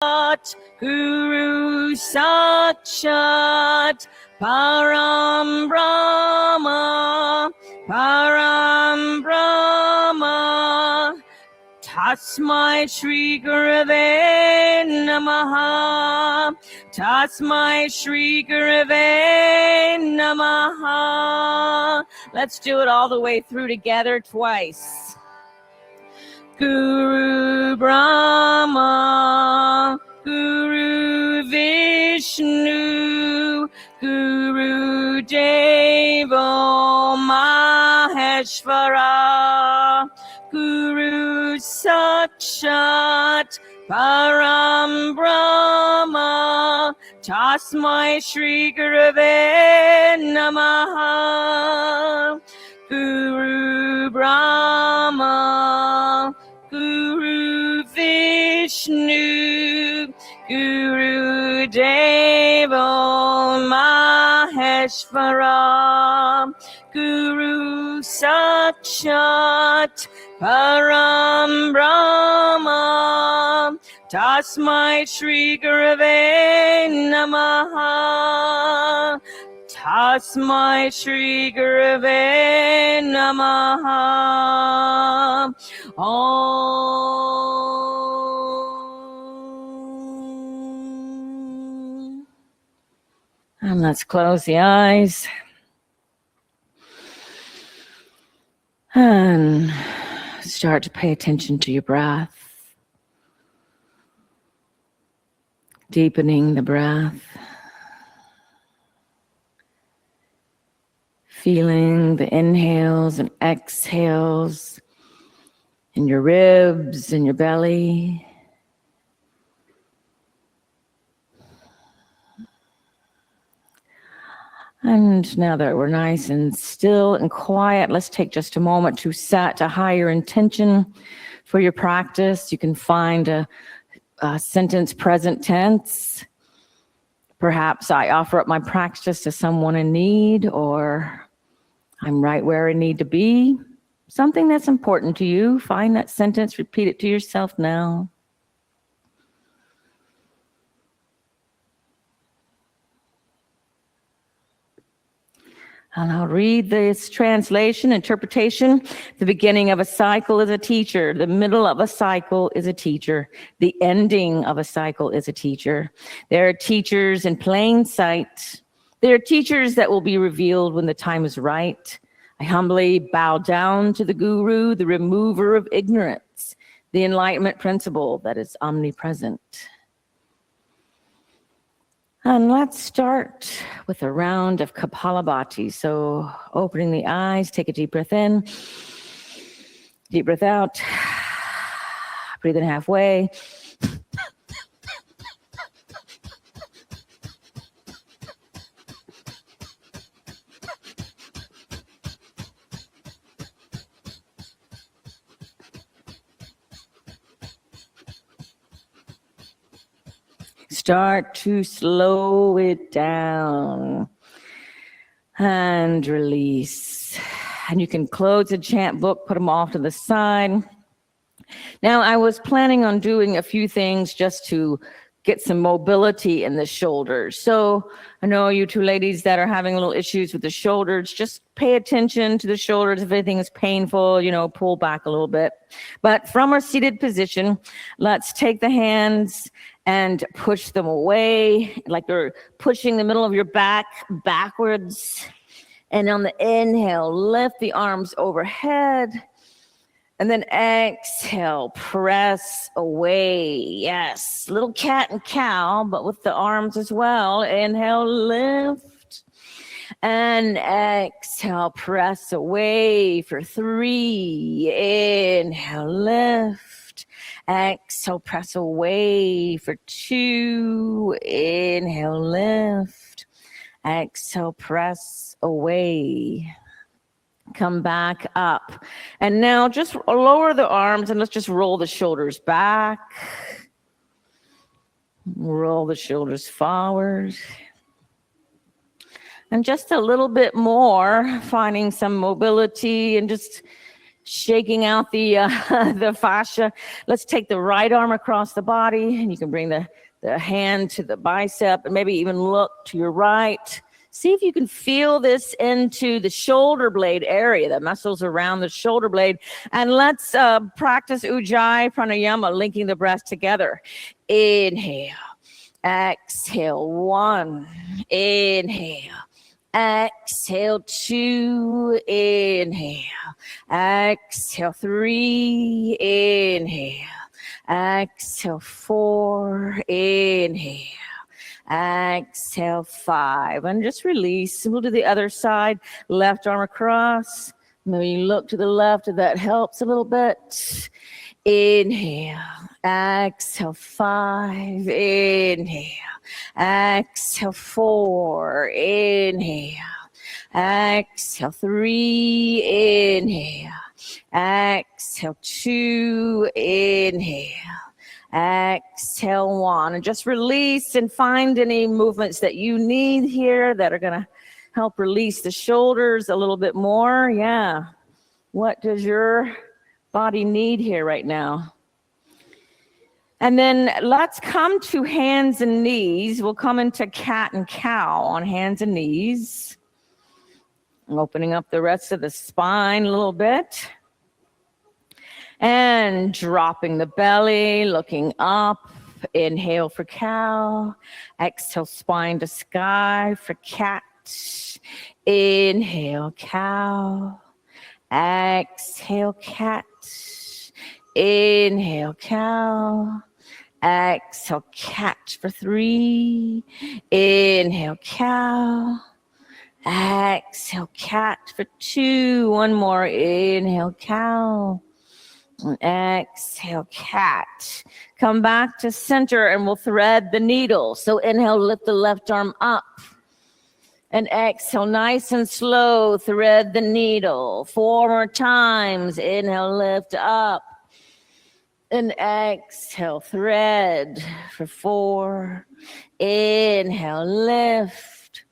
Guru Sakshat Param Brahma, Param Brahma. Tasmai Shri Gurave Namaha, Tasmai Shri Gurave Namaha. Let's do it all the way through together twice. Guru Brahma, Guru Vishnu, Guru Devo Maheshvara, Guru Sakshat Param Brahma, Tasmai Shri Gurave Namaha. Guru Brahma, Guru Vishnu, Guru Devo Maheshvara, Guru Sakshat Param Brahma, Tasmai Shri Gurave Namaha, Tasmai Shri Gurave Namaha. Om. And let's close the eyes. And start to pay attention to your breath. Deepening the breath. Feeling the inhales and exhales in your ribs and your belly. And now that we're nice and still and quiet, let's take just a moment to set a higher intention for your practice. You can find a sentence present tense. Perhaps I offer up my practice to someone in need, or I'm right where I need to be. Something that's important to you. Find that sentence, repeat it to yourself now. And I'll read this translation, interpretation. The beginning of a cycle is a teacher. The middle of a cycle is a teacher. The ending of a cycle is a teacher. There are teachers in plain sight. There are teachers that will be revealed when the time is right. I humbly bow down to the Guru, the remover of ignorance, the enlightenment principle that is omnipresent. And let's start with a round of Kapalabhati. So opening the eyes, take a deep breath in, deep breath out, breathe in halfway. Start to slow it down and release. And you can close the chant book, put them off to the side. Now, I was planning on doing a few things just to get some mobility in the shoulders. So I know you two ladies that are having a little issues with the shoulders, just pay attention to the shoulders. If anything is painful, pull back a little bit. But from our seated position, let's take the hands and push them away, like you're pushing the middle of your back backwards. And on the inhale, lift the arms overhead. And then exhale, press away. Yes, little cat and cow, but with the arms as well. Inhale, lift. And exhale, press away for 3. Inhale, lift. Exhale, press away for 2. Inhale, lift. Exhale, press away. Come back up. And now just lower the arms and let's just roll the shoulders back. Roll the shoulders forward. And just a little bit more, finding some mobility and just shaking out the the fascia. Let's take the right arm across the body, and you can bring the hand to the bicep and maybe even look to your right. See if you can feel this into the shoulder blade area, the muscles around the shoulder blade. And let's practice Ujjayi Pranayama, linking the breath together. Inhale, exhale, 1, inhale. Exhale, 2, inhale. Exhale, 3, inhale. Exhale, 4, inhale. Exhale, 5. And just release. We'll do the other side. Left arm across. Maybe look to the left if that helps a little bit. Inhale. Exhale, 5. Inhale. Exhale, 4, inhale. Exhale, 3, inhale. Exhale, 2, inhale. Exhale, 1. And just release and find any movements that you need here that are going to help release the shoulders a little bit more. Yeah. What does your body need here right now? And then let's come to hands and knees. We'll come into cat and cow on hands and knees. Opening up the rest of the spine a little bit. And dropping the belly, looking up. Inhale for cow. Exhale, spine to sky for cat. Inhale, cow. Exhale, cat. Inhale, cow. Exhale, cat for 3. Inhale, cow. Exhale, cat for 2. One more. Inhale, cow. And exhale, cat. Come back to center and we'll thread the needle. So inhale, lift the left arm up. And exhale, nice and slow, thread the needle. 4 more times. Inhale, lift up. And exhale, thread for 4. Inhale, lift.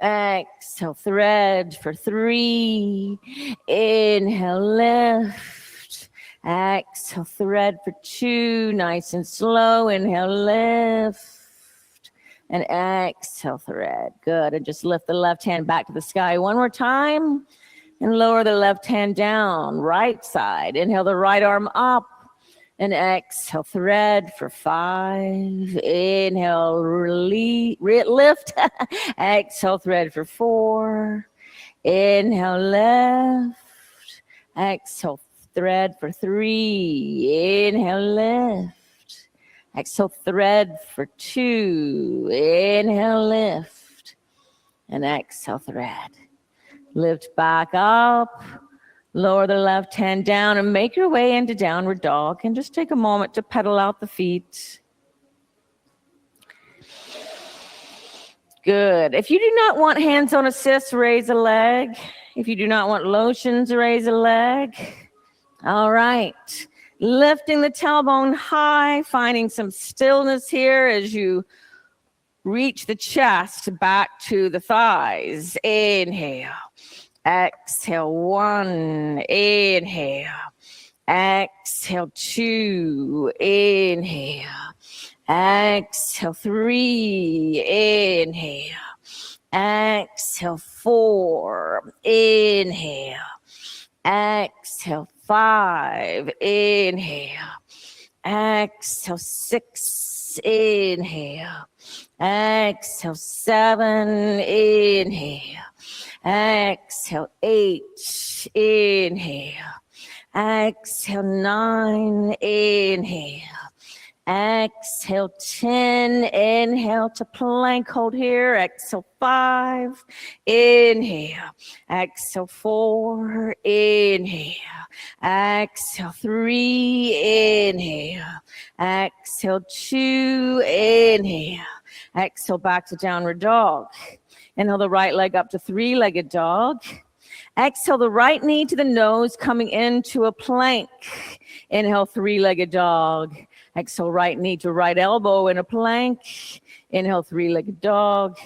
Exhale, thread for 3. Inhale, lift. Exhale, thread for 2. Nice and slow. Inhale, lift. And exhale, thread. Good. And just lift the left hand back to the sky. One more time. And lower the left hand down. Right side. Inhale the right arm up. And exhale, thread for 5. Inhale, lift. Exhale, thread for 4. Inhale, lift. Exhale, thread for 3. Inhale, lift. Exhale, thread for 2. Inhale, lift. And exhale, thread. Lift back up. Lower the left hand down and make your way into downward dog. And just take a moment to pedal out the feet. Good. If you do not want hands-on assist, raise a leg. If you do not want lotions, raise a leg. All right. Lifting the tailbone high, finding some stillness here as you reach the chest back to the thighs. Inhale. Exhale, 1, inhale. Exhale, 2, inhale. Exhale, 3, inhale. Exhale, 4, inhale. Exhale, 5, inhale. Exhale, 6, inhale. Exhale, 7, inhale. Exhale, 8, inhale. Exhale, 9, inhale. Exhale, 10, inhale to plank, hold here. Exhale, 5, inhale. Exhale, 4, inhale. Exhale, 3, inhale. Exhale, 2, inhale. Exhale, back to downward dog. Inhale the right leg up to 3-legged dog. Exhale the right knee to the nose, coming into a plank. Inhale, 3-legged dog. Exhale, right knee to right elbow in a plank. Inhale, 3-legged dog.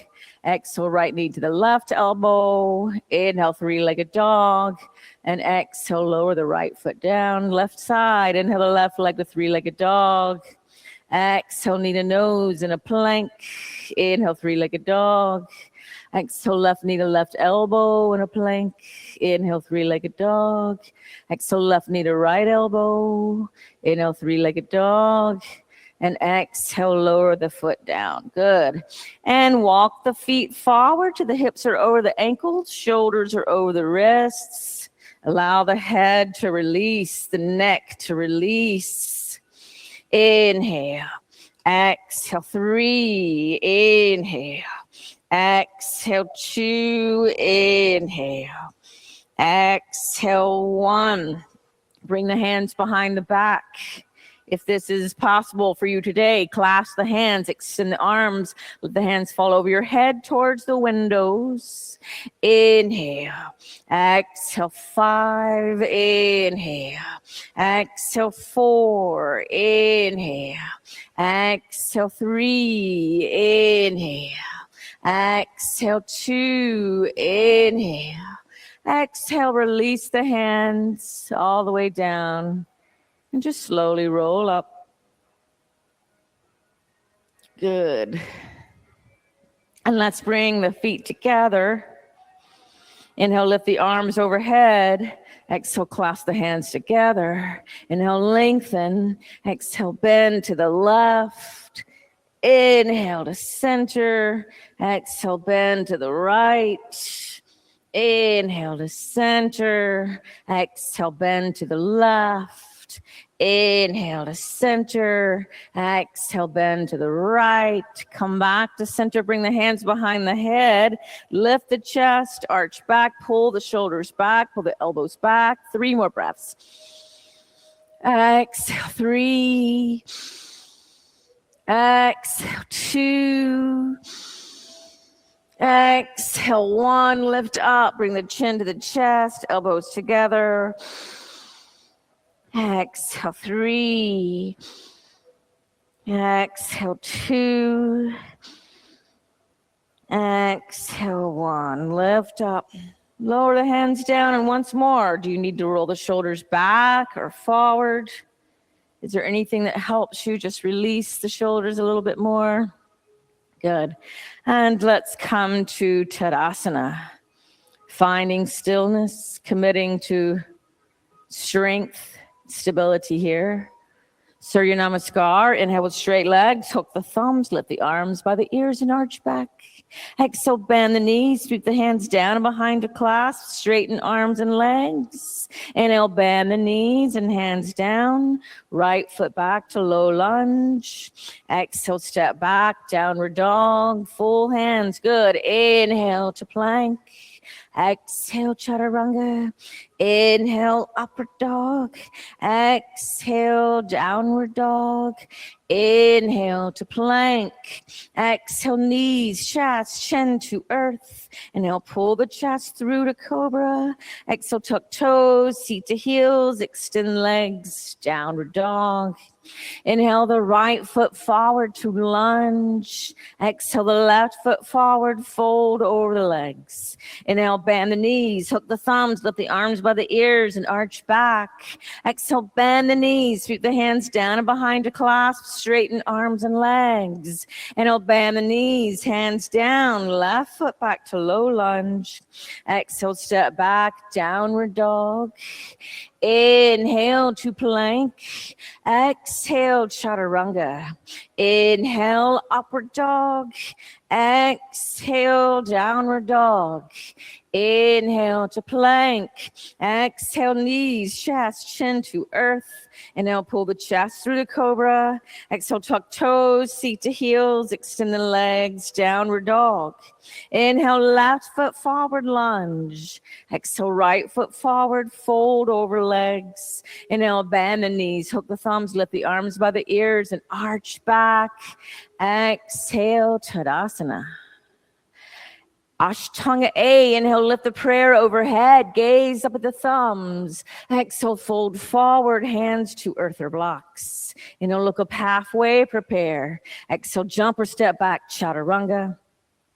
Exhale, right knee to the left elbow. Inhale, three-legged dog. And exhale, lower the right foot down. Left side, inhale the left leg to three-legged dog. Exhale, knee to nose in a plank. Inhale, three-legged dog. Exhale, left knee to left elbow in a plank. Inhale, three-legged dog. Exhale, left knee to right elbow. Inhale, three-legged dog. And exhale, lower the foot down. Good. And walk the feet forward till the hips are over the ankles, shoulders are over the wrists. Allow the head to release, the neck to release. Inhale. Exhale, 3. Inhale. Exhale, 2. Inhale. Exhale, 1. Bring the hands behind the back. If this is possible for you today, clasp the hands, extend the arms, let the hands fall over your head towards the windows. Inhale. Exhale, 5. Inhale. Exhale, 4. Inhale. Exhale, 3. Inhale. Exhale, 2. Inhale. Exhale, release the hands all the way down. And just slowly roll up. Good. And let's bring the feet together. Inhale, lift the arms overhead. Exhale, clasp the hands together. Inhale, lengthen. Exhale, bend to the left. Inhale to center. Exhale, bend to the right. Inhale to center. Exhale, bend to the left. Inhale to center. Exhale, bend to the right. Come back to center. Bring the hands behind the head. Lift the chest. Arch back. Pull the shoulders back. Pull the elbows back. 3 more breaths. Exhale, 3. Exhale, 2. Exhale, 1. Lift up. Bring the chin to the chest. Elbows together. Exhale, 3. Exhale, 2. Exhale, 1. Lift up. Lower the hands down. And once more, do you need to roll the shoulders back or forward? Is there anything that helps you just release the shoulders a little bit more? Good. And let's come to Tadasana. Finding stillness, committing to strength, stability here. Surya Namaskar. Inhale with straight legs. Hook the thumbs. Lift the arms by the ears and arch back. Exhale, bend the knees. Sweep the hands down and behind to clasp. Straighten arms and legs. Inhale, bend the knees and hands down. Right foot back to low lunge. Exhale, step back. Downward dog. Full hands. Good. Inhale to plank. Exhale, chaturanga. Inhale, upward dog. Exhale, downward dog. Inhale to plank. Exhale, knees, chest, chin to earth. Inhale, pull the chest through to cobra. Exhale, tuck toes, seat to heels, extend legs, downward dog. Inhale the right foot forward to lunge. Exhale the left foot forward, fold over the legs. Inhale, bend the knees, hook the thumbs, lift the arms by the ears and arch back. Exhale, bend the knees, sweep the hands down and behind to clasp, straighten arms and legs. Inhale, bend the knees, hands down, left foot back to low lunge. Exhale, step back, downward dog. Inhale to plank. Exhale, chaturanga. Inhale, upward dog. Exhale, downward dog. Inhale to plank. Exhale, knees, chest, chin to earth. Inhale, pull the chest through the cobra. Exhale, tuck toes, seat to heels, extend the legs, downward dog. Inhale, left foot forward, lunge. Exhale, right foot forward, fold over legs. Inhale, bend the knees, hook the thumbs, lift the arms by the ears and arch back. Exhale, Tadasana. Ashtanga A, inhale, lift the prayer overhead, gaze up at the thumbs. Exhale, fold forward, hands to earth or blocks. Inhale, look up halfway, prepare. Exhale, jump or step back, chaturanga.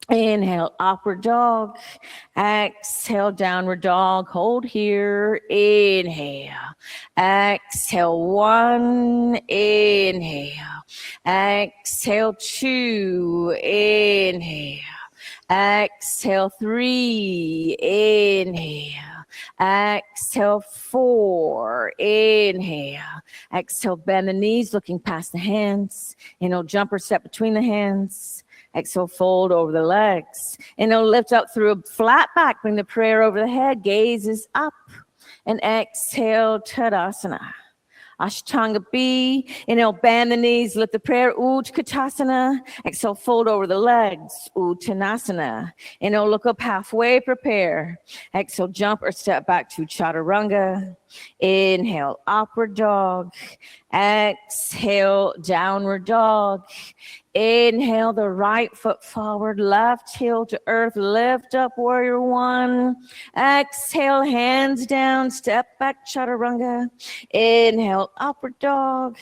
Inhale, upward dog. Exhale, downward dog. Hold here. Inhale. Exhale, 1. Inhale. Exhale, 2. Inhale. Exhale, 3. Inhale. Exhale, 4. Inhale. Exhale, bend the knees, looking past the hands. Inhale, jump or step between the hands. Exhale, fold over the legs. Inhale, lift up through a flat back. Bring the prayer over the head. Gaze is up. And exhale, Tadasana. Ashtanga B. Inhale, bend the knees. Lift the prayer. Utkatasana. Exhale, fold over the legs. Uttanasana. Inhale, look up halfway. Prepare. Exhale, jump or step back to Chaturanga. Inhale, upward dog. Exhale, downward dog. Inhale, the right foot forward, left heel to earth, lift up, warrior 1. Exhale, hands down, step back, chaturanga. Inhale, upward dog.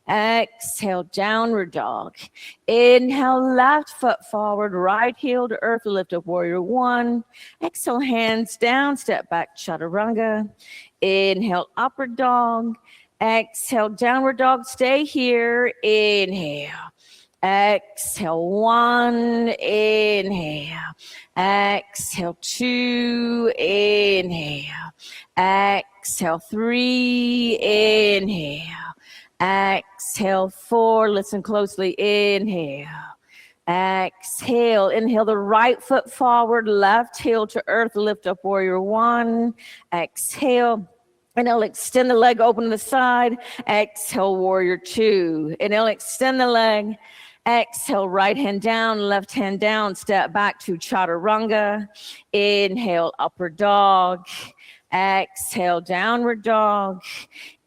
Exhale, downward dog. Inhale, left foot forward, right heel to earth, lift up, warrior 1. Exhale, hands down, step back, chaturanga. Inhale, upward dog. Exhale, downward dog, stay here. Inhale. Exhale, 1. Inhale. Exhale, 2. Inhale. Exhale, 3. Inhale. Exhale, 4. Listen closely. Inhale. Exhale. Inhale the right foot forward, left heel to earth. Lift up, warrior 1. Exhale. Inhale, extend the leg open to the side. Exhale, warrior 2. Inhale, extend the leg. Exhale, right hand down, left hand down, step back to chaturanga. Inhale, upward dog. Exhale, downward dog.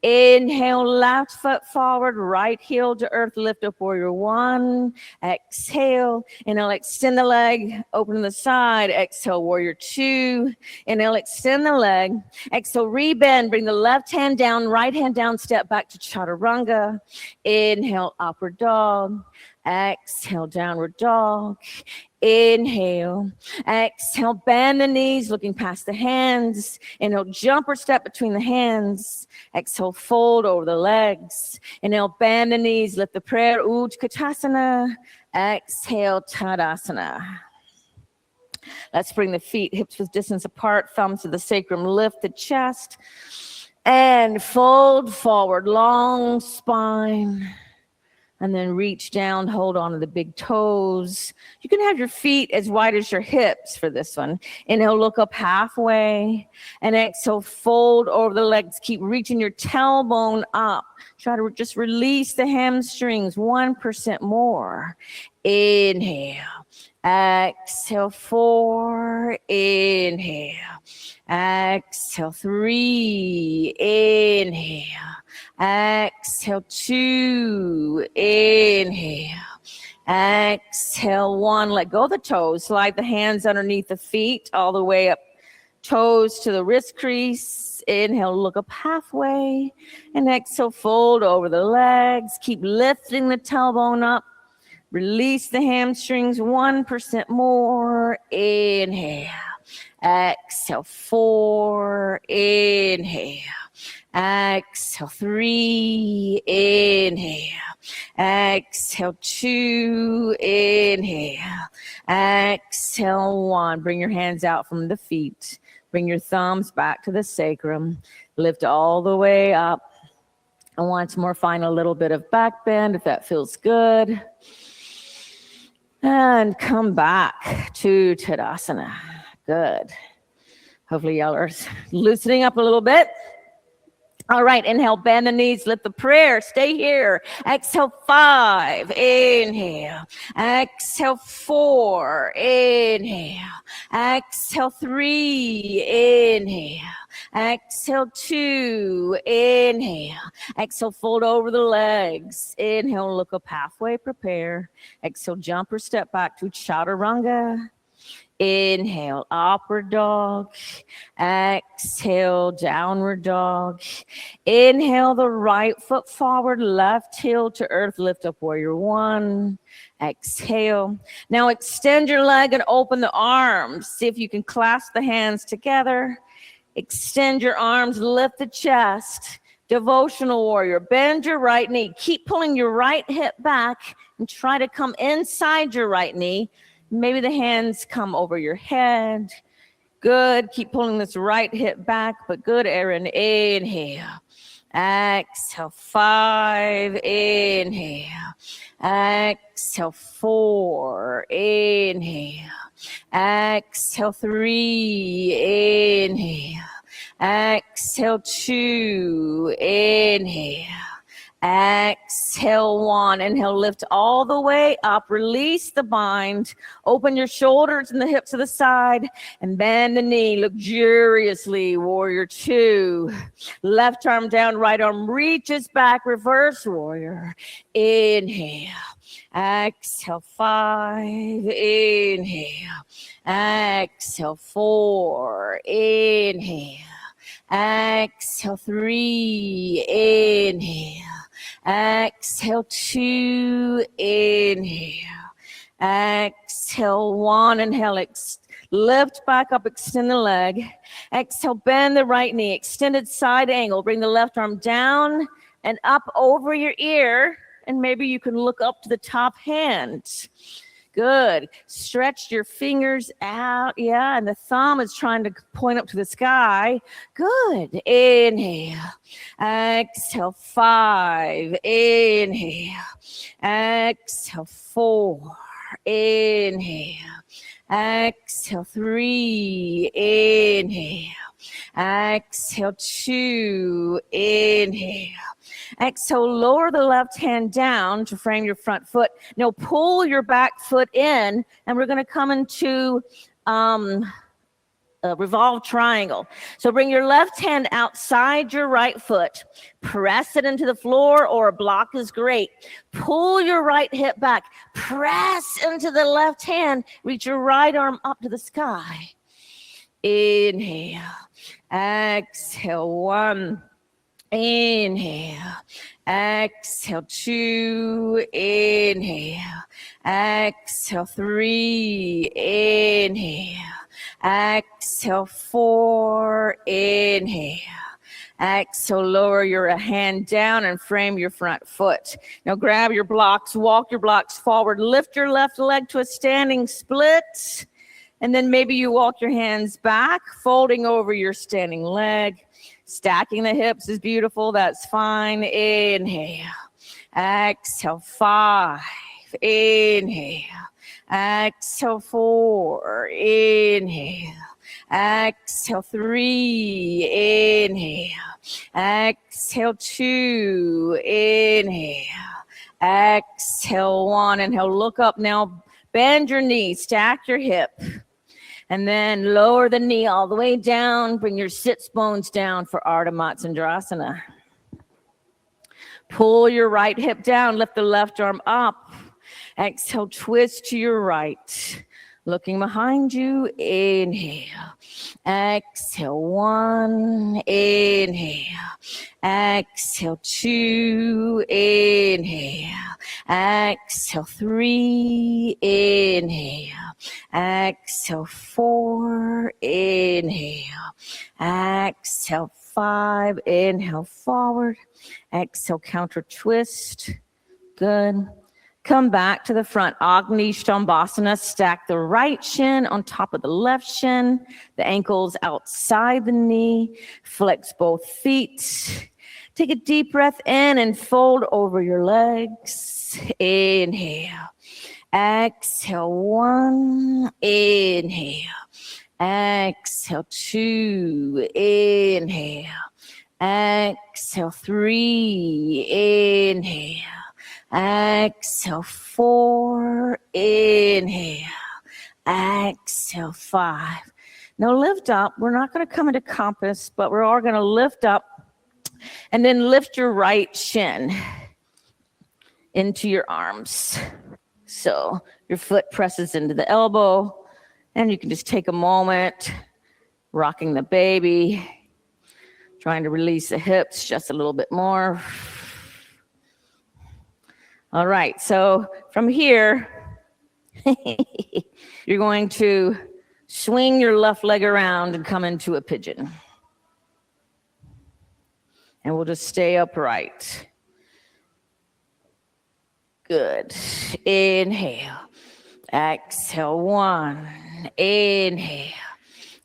Inhale, left foot forward, right heel to earth, lift up, warrior 1. Exhale, inhale, extend the leg, open to the side. Exhale, warrior 2. Inhale, extend the leg. Exhale, rebend, bring the left hand down, right hand down, step back to chaturanga. Inhale, upward dog. Exhale, downward dog. Inhale. Exhale, bend the knees, looking past the hands. Inhale, jump or step between the hands. Exhale, fold over the legs. Inhale, bend the knees, lift the prayer. Utkatasana. Exhale, Tadasana. Let's bring the feet hips width distance apart, thumbs to the sacrum, lift the chest, and fold forward, long spine. And then reach down, hold on to the big toes. You can have your feet as wide as your hips for this one. Inhale, look up halfway. And exhale, fold over the legs. Keep reaching your tailbone up. Try to just release the hamstrings 1% more. Inhale. Exhale, 4. Inhale. Exhale, 3. Inhale. Exhale, 2. Inhale. Exhale, 1. Let go of the toes. Slide the hands underneath the feet all the way up. Toes to the wrist crease. Inhale, look up halfway. And exhale, fold over the legs. Keep lifting the tailbone up. Release the hamstrings 1% more. Inhale. Exhale, 4. Inhale. Exhale, 3. Inhale. Exhale, 2. Inhale. Exhale, 1. Bring your hands out from the feet. Bring your thumbs back to the sacrum. Lift all the way up. And once more, find a little bit of back bend if that feels good. And come back to Tadasana. Good. Hopefully y'all are loosening up a little bit. All right, inhale, bend the knees, lift the prayer, stay here. Exhale, 5, inhale. Exhale, 4, inhale. Exhale, 3, inhale. Exhale, 2, inhale. Exhale, fold over the legs. Inhale, look up halfway, prepare. Exhale, jump or step back to chaturanga. Inhale, upward dog. Exhale, downward dog. Inhale, the right foot forward, left heel to earth, lift up warrior one. Exhale. Now extend your leg and open the arms. See if you can clasp the hands together. Extend your arms, lift the chest. Devotional warrior, bend your right knee. Keep pulling your right hip back and try to come inside your right knee. Maybe the hands come over your head. Good. Keep pulling this right hip back, but good, Aaron. Inhale. Exhale. 5. Inhale. Exhale. 4. Inhale. Exhale. 3. Inhale. Exhale. 2. Inhale. Exhale, 1. Inhale, lift all the way up. Release the bind. Open your shoulders and the hips to the side and bend the knee luxuriously. Warrior 2. Left arm down, right arm reaches back. Reverse warrior. Inhale. Exhale. 5. Inhale. Exhale. 4. Inhale. Exhale. 3. Inhale. Exhale. 2. Inhale. Exhale. 1. Inhale. Lift back up. Extend the leg. Exhale. Bend the right knee. Extended side angle. Bring the left arm down and up over your ear. And maybe you can look up to the top hand. Good. Stretch your fingers out. Yeah, and the thumb is trying to point up to the sky. Good. Inhale. Exhale. 5. Inhale. Exhale. 4. Inhale. Exhale. 3. Inhale. Exhale. 2. Inhale. Exhale, lower the left hand down to frame your front foot. Now pull your back foot in, and we're going to come into a revolved triangle. So bring your left hand outside your right foot. Press it into the floor, or a block is great. Pull your right hip back. Press into the left hand. Reach your right arm up to the sky. Inhale. Exhale. 1. Inhale. Exhale. 2. Inhale. Exhale. 3. Inhale. Exhale. 4. Inhale. Exhale. Lower your hand down and frame your front foot. Now grab your blocks, walk your blocks forward, lift your left leg to a standing split. And then maybe you walk your hands back, folding over your standing leg. Stacking the hips is beautiful. That's fine. Inhale. Exhale. 5. Inhale. Exhale. 4. Inhale. Exhale. 3. Inhale. Exhale. 2. Inhale. Exhale. 1. Inhale. Look up now. Bend your knees. Stack your hip. And then lower the knee all the way down. Bring your sits bones down for Ardha Matsyendrasana. Pull your right hip down. Lift the left arm up. Exhale, twist to your right. Looking behind you, inhale. Exhale, 1. Inhale. Exhale, 2. Inhale. Exhale, 3. Inhale. Exhale, 4. Inhale. Exhale, 5. Inhale, forward. Exhale, counter twist. Good. Come back to the front. Agni Shambhasana. Stack the right shin on top of the left shin. The ankles outside the knee. Flex both feet. Take a deep breath in and fold over your legs. Inhale. Exhale, 1. Inhale. Exhale, 2. Inhale. Exhale, 3. Inhale. Exhale, 4. Inhale. Exhale, 5. Now lift up. We're not going to come into compass, but we're all going to lift up and then lift your right shin into your arms. So your foot presses into the elbow. And you can just take a moment, rocking the baby, trying to release the hips just a little bit more. All right, so from here, you're going to swing your left leg around and come into a pigeon. And we'll just stay upright. Good. Inhale. Exhale, 1. Inhale.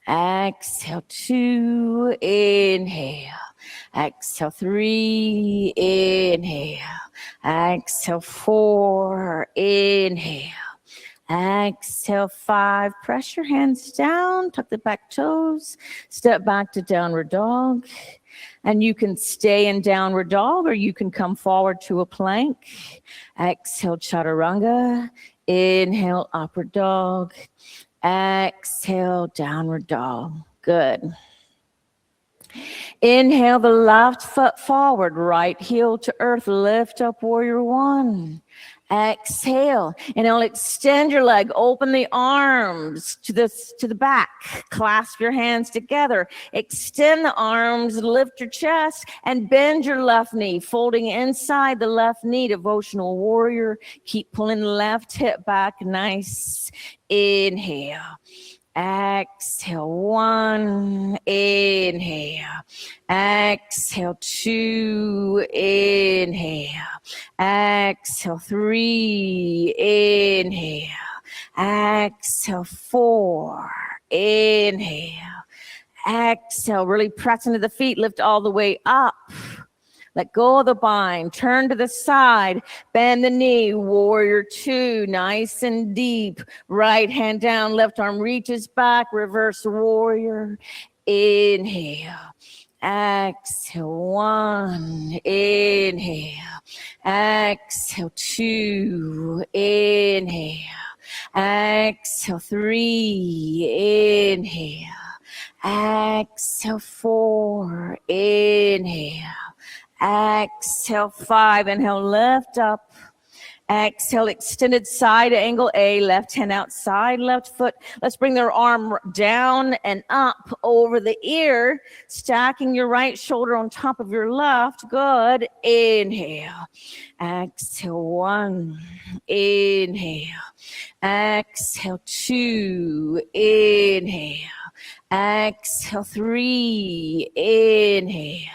Exhale, 2. Inhale. Exhale, 3. Inhale. Exhale, 4. Inhale. Exhale, 5. Press your hands down. Tuck the back toes. Step back to downward dog. And you can stay in downward dog, or you can come forward to a plank. Exhale, chaturanga. Inhale, upward dog. Exhale, downward dog. Good. Inhale the left foot forward, right heel to earth. Lift up, warrior 1. Exhale, and now extend your leg, open the arms to the back, clasp your hands together, extend the arms, lift your chest, and bend your left knee, folding inside the left knee, devotional warrior. Keep pulling the left hip back, nice. Inhale. Exhale, 1. Inhale. Exhale, 2. Inhale. Exhale, 3. Inhale. Exhale, 4. Inhale. Exhale, really press into the feet, lift all the way up. Let go of the bind, turn to the side, bend the knee, warrior 2, nice and deep. Right hand down, left arm reaches back, reverse warrior. Inhale, exhale, 1, inhale, exhale, 2, inhale, exhale, 3, inhale, exhale, 4, inhale. Exhale, 5. Inhale, lift up. Exhale, extended side angle A, left hand outside, left foot. Let's bring their arm down and up over the ear, stacking your right shoulder on top of your left. Good. Inhale. Exhale, 1. Inhale. Exhale, 2. Inhale. Exhale, 3. Inhale.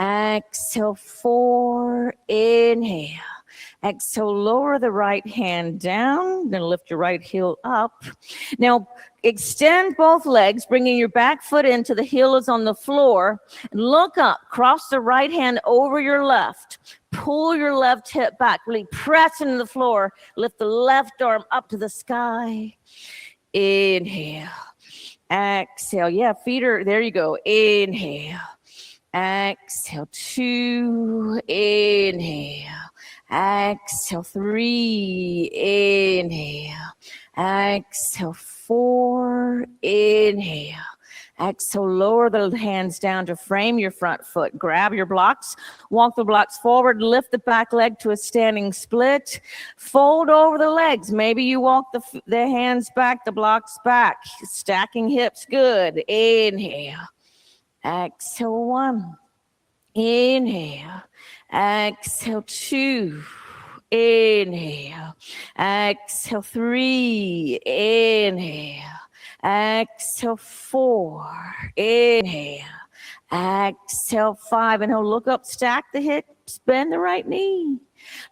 Exhale, 4. Inhale. Exhale, lower the right hand down. Then lift your right heel up. Now, extend both legs, bringing your back foot into the heel is on the floor. And look up. Cross the right hand over your left. Pull your left hip back. Really press into the floor. Lift the left arm up to the sky. Inhale. Exhale. Yeah, feet are, there you go. Inhale. Exhale, 2, inhale. Exhale, 3, inhale. Exhale, 4, inhale. Exhale, lower the hands down to frame your front foot. Grab your blocks, walk the blocks forward, lift the back leg to a standing split. Fold over the legs. Maybe you walk the hands back, the blocks back. Stacking hips, good. Inhale. Exhale, 1. Inhale. Exhale, 2. Inhale. Exhale, 3. Inhale. Exhale, 4. Inhale. Exhale, 5. Inhale, look up, stack the hips, bend the right knee.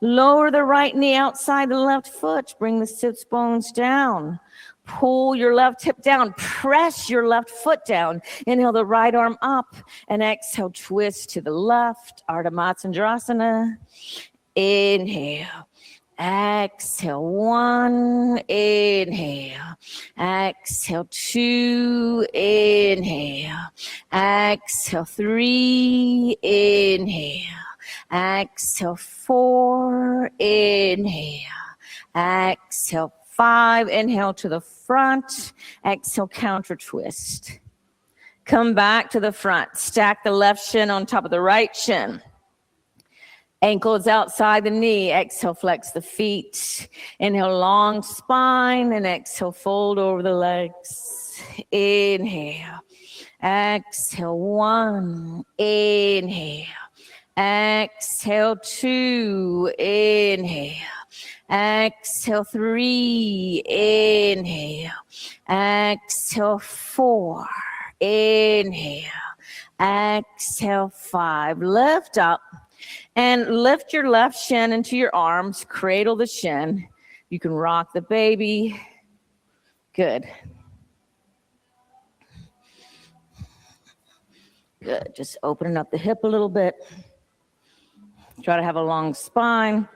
Lower the right knee outside the left foot. Bring the sits bones down. Pull your left hip down. Press your left foot down. Inhale the right arm up. And exhale, twist to the left. Ardha Matsyendrasana. Inhale. Exhale, 1. Inhale. Exhale, 2. Inhale. Exhale, 3. Inhale. Exhale, 4. Inhale. Exhale, 5. Inhale to the front. Exhale, counter twist. Come back to the front. Stack the left shin on top of the right shin. Ankles outside the knee. Exhale, flex the feet. Inhale, long spine, and exhale, fold over the legs. Inhale. Exhale, 1. Inhale. Exhale, 2. Inhale. Exhale, 3. Inhale. Exhale, 4. Inhale. Exhale, 5. Lift up and lift your left shin into your arms. Cradle the shin. You can rock the baby. Good. Good. Just opening up the hip a little bit. Try to have a long spine.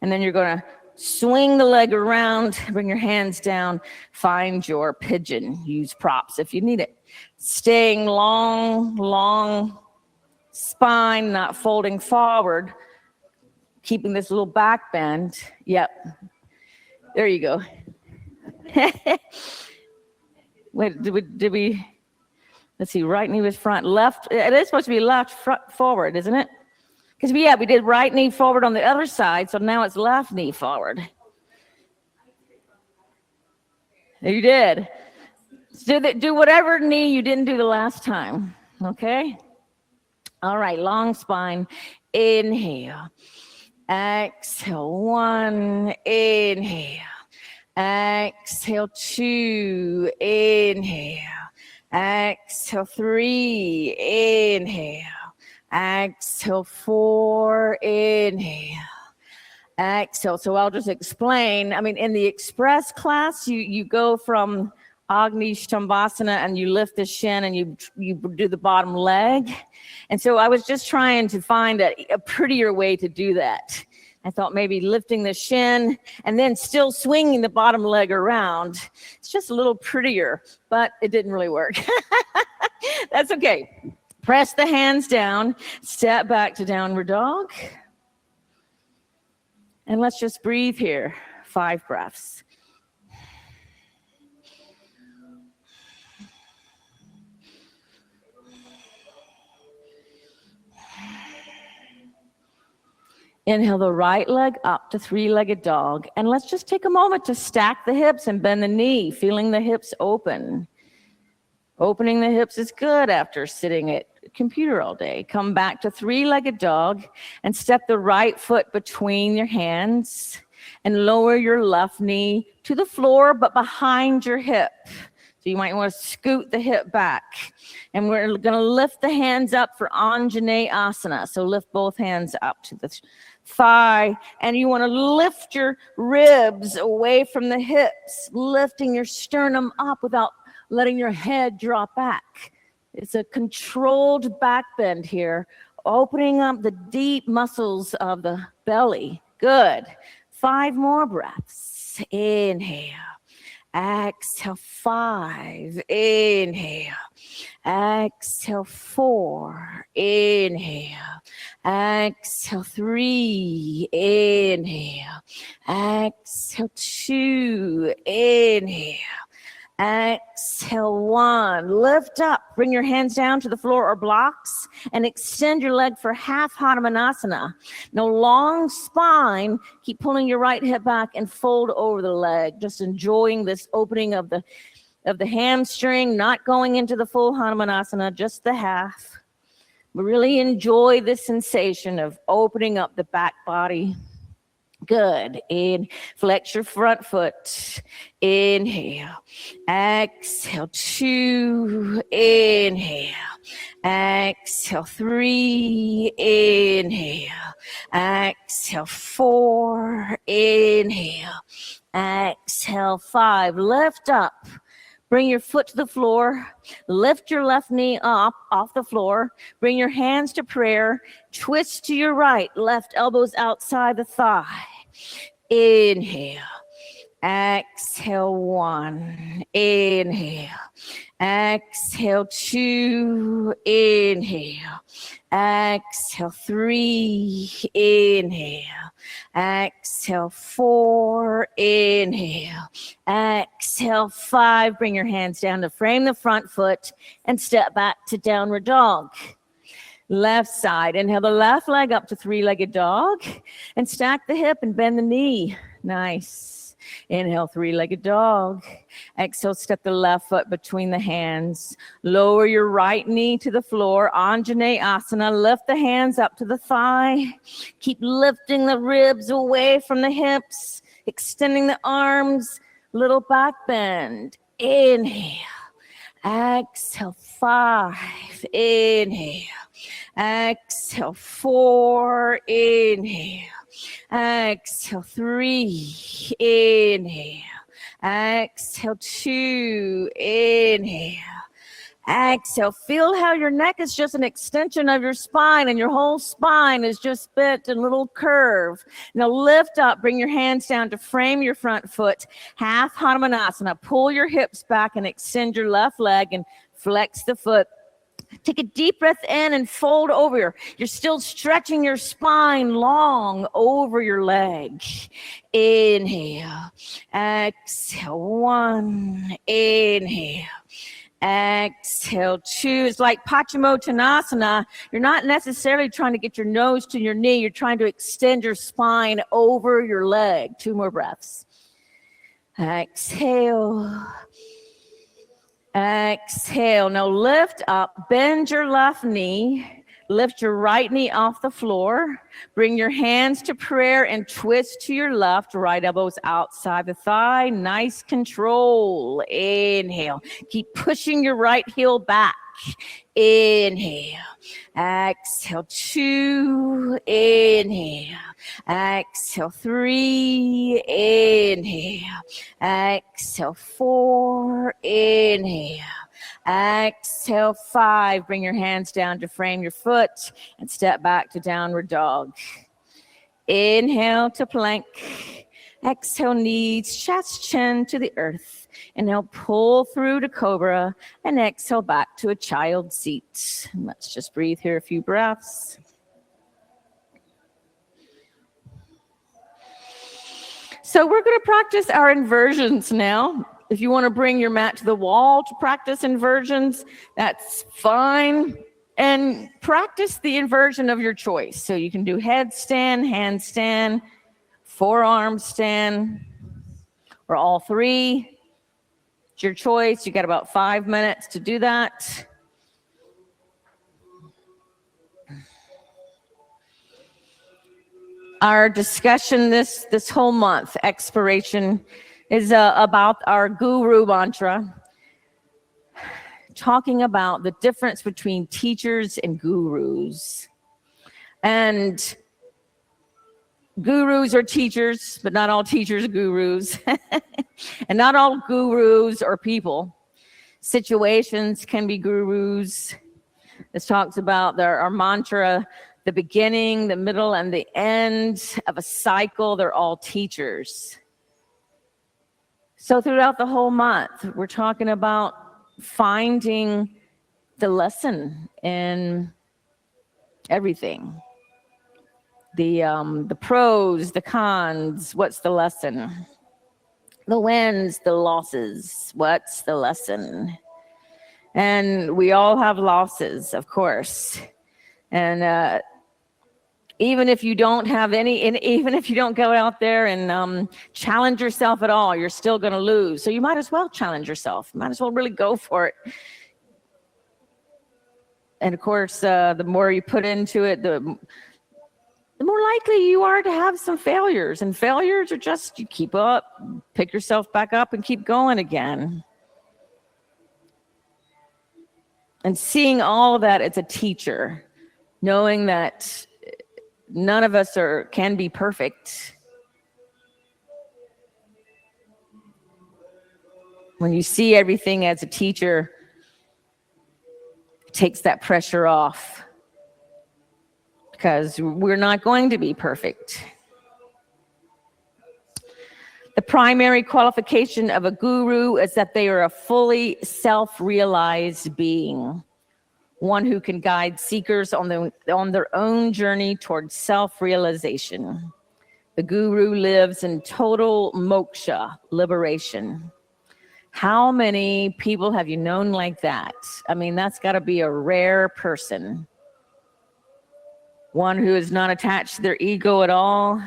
And then you're going to swing the leg around, bring your hands down, find your pigeon. Use props if you need it. Staying long spine, not folding forward. Keeping this little back bend. Yep. There you go. Wait, did we? Let's see, right knee was front, left. It is supposed to be left front forward, isn't it? Because we did right knee forward on the other side, so now it's left knee forward. You did. Do whatever knee you didn't do the last time, okay? All right, long spine. Inhale. Exhale, 1. Inhale. Exhale, 2. Inhale. Exhale, 3. Inhale. Exhale, 4. Inhale. Exhale. So I'll just explain. I mean, in the express class, you go from Agni Shambhasana and you lift the shin and you do the bottom leg. And so I was just trying to find a prettier way to do that. I thought maybe lifting the shin and then still swinging the bottom leg around. It's just a little prettier, but it didn't really work. That's okay. Press the hands down, step back to downward dog. And let's just breathe here, 5 breaths. Inhale the right leg up to 3-legged dog. And let's just take a moment to stack the hips and bend the knee, feeling the hips open. Opening the hips is good after sitting at a computer all day. Come back to 3-legged dog and step the right foot between your hands and lower your left knee to the floor, but behind your hip. So you might want to scoot the hip back. And we're going to lift the hands up for Anjaneyasana. So lift both hands up to the thigh. And you want to lift your ribs away from the hips, lifting your sternum up without letting your head drop back. It's a controlled back bend here, opening up the deep muscles of the belly. Good. 5 more breaths. Inhale. Exhale, 5. Inhale. Exhale, 4. Inhale. Exhale, 3. Inhale. Exhale, 2. Inhale. Exhale, 1. Lift up. Bring your hands down to the floor or blocks and extend your leg for half Hanumanasana. No long spine. Keep pulling your right hip back and fold over the leg. Just enjoying this opening of the hamstring, not going into the full Hanumanasana, just the half. Really enjoy the sensation of opening up the back body. Good. And flex your front foot. Inhale. Exhale. 2. Inhale. Exhale. 3. Inhale. Exhale. 4. Inhale. Exhale. 5. Lift up. Bring your foot to the floor. Lift your left knee up off the floor. Bring your hands to prayer. Twist to your right. Left elbows outside the thigh. Inhale. Exhale. 1. Inhale. Exhale. 2. Inhale. Exhale. 3. Inhale. Exhale. 4. Inhale. Exhale. 5. Bring your hands down to frame the front foot and step back to downward dog. Left side. Inhale the left leg up to three-legged dog and stack the hip and bend the knee. Nice. Inhale, three-legged dog. Exhale, step the left foot between the hands. Lower your right knee to the floor. Anjaneyasana. Lift the hands up to the thigh. Keep lifting the ribs away from the hips. Extending the arms. Little back bend. Inhale. Exhale, 5. Inhale. Exhale, 4. Inhale. Exhale, 3. Inhale. Exhale, 2. Inhale. Exhale. Feel how your neck is just an extension of your spine and your whole spine is just bent in a little curve. Now lift up, bring your hands down to frame your front foot. Half Hanumanasana. Pull your hips back and extend your left leg and flex the foot. Take a deep breath in and fold over. You're still stretching your spine long over your leg. Inhale. Exhale. 1. Inhale. Exhale, 2. It's like Paschimottanasana. You're not necessarily trying to get your nose to your knee. You're trying to extend your spine over your leg. 2 more breaths. Exhale. Exhale. Now lift up. Bend your left knee. Lift your right knee off the floor. Bring your hands to prayer and twist to your left. Right elbow's outside the thigh. Nice control. Inhale. Keep pushing your right heel back. Inhale. Exhale. 2. Inhale. Exhale. 3. Inhale. Exhale. 4. Inhale. Exhale. 5. Bring your hands down to frame your foot and step back to downward dog. Inhale to plank. Exhale, knees, chest, chin to the earth. Inhale, pull through to cobra and exhale back to a child seat. Let's just breathe here a few breaths. So we're going to practice our inversions now. If you want to bring your mat to the wall to practice inversions, that's fine. And practice the inversion of your choice. So you can do headstand, handstand, forearm stand, or all 3. It's your choice. You got about 5 minutes to do that. Our discussion this whole month, exploration, is about our guru mantra, talking about the difference between teachers and gurus. And gurus are teachers, but not all teachers are gurus. And not all gurus are people. Situations can be gurus. This talks about our mantra, the beginning, the middle, and the end of a cycle. They're all teachers. So throughout the whole month, we're talking about finding the lesson in everything. The pros, the cons, what's the lesson? The wins, the losses, what's the lesson? And we all have losses, of course. And even if you don't have any, and even if you don't go out there and challenge yourself at all, you're still going to lose. So you might as well challenge yourself. You might as well really go for it. And of course, the more you put into it, the more likely you are to have some failures. And failures are just, you keep up, pick yourself back up and keep going again. And seeing all of that as a teacher, knowing that none of us can be perfect. When you see everything as a teacher, it takes that pressure off, because we're not going to be perfect. The primary qualification of a guru is that they are a fully self-realized being, one who can guide seekers on their own journey towards self-realization. The guru lives in total moksha, liberation. How many people have you known like that? I mean, that's got to be a rare person. one who is not attached to their ego at all.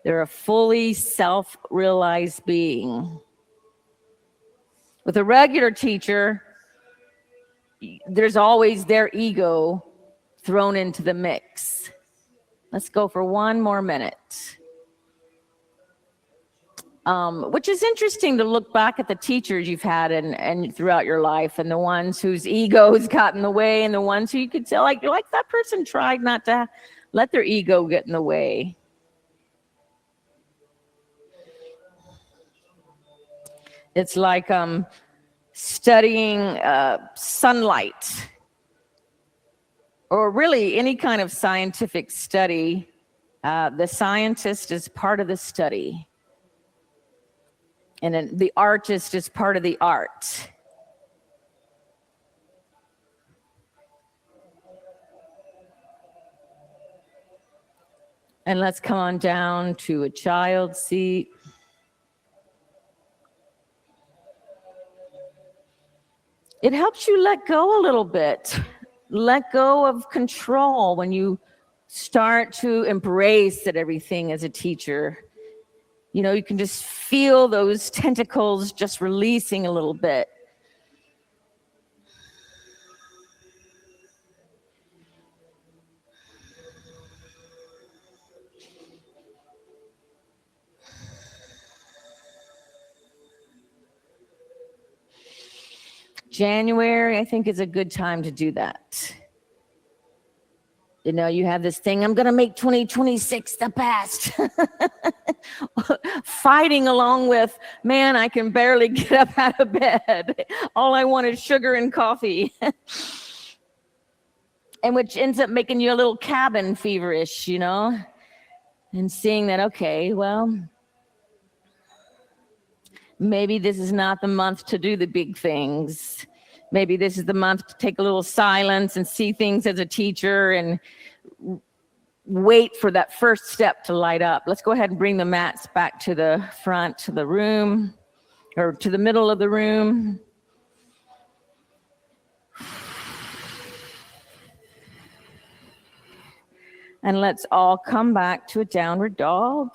They're a fully self-realized being. With a regular teacher, there's always their ego thrown into the mix. Let's go for one more minute. Which is interesting to look back at the teachers you've had and throughout your life, and the ones whose egos got in the way, and the ones who you could tell, like that person tried not to let their ego get in the way. It's like studying sunlight, or really any kind of scientific study. The scientist is part of the study. And then the artist is part of the art. And let's come on down to a child seat. It helps you let go a little bit. Let go of control when you start to embrace that everything is a teacher. You know, you can just feel those tentacles just releasing a little bit. January, I think, is a good time to do that. You know, you have this thing, I'm going to make 2026 the best. Fighting along with, man, I can barely get up out of bed. All I want is sugar and coffee. And which ends up making you a little cabin feverish, you know, and seeing that, okay, well, maybe this is not the month to do the big things. Maybe this is the month to take a little silence and see things as a teacher and wait for that first step to light up. Let's go ahead and bring the mats back to the front of the room, or to the middle of the room. And let's all come back to a downward dog.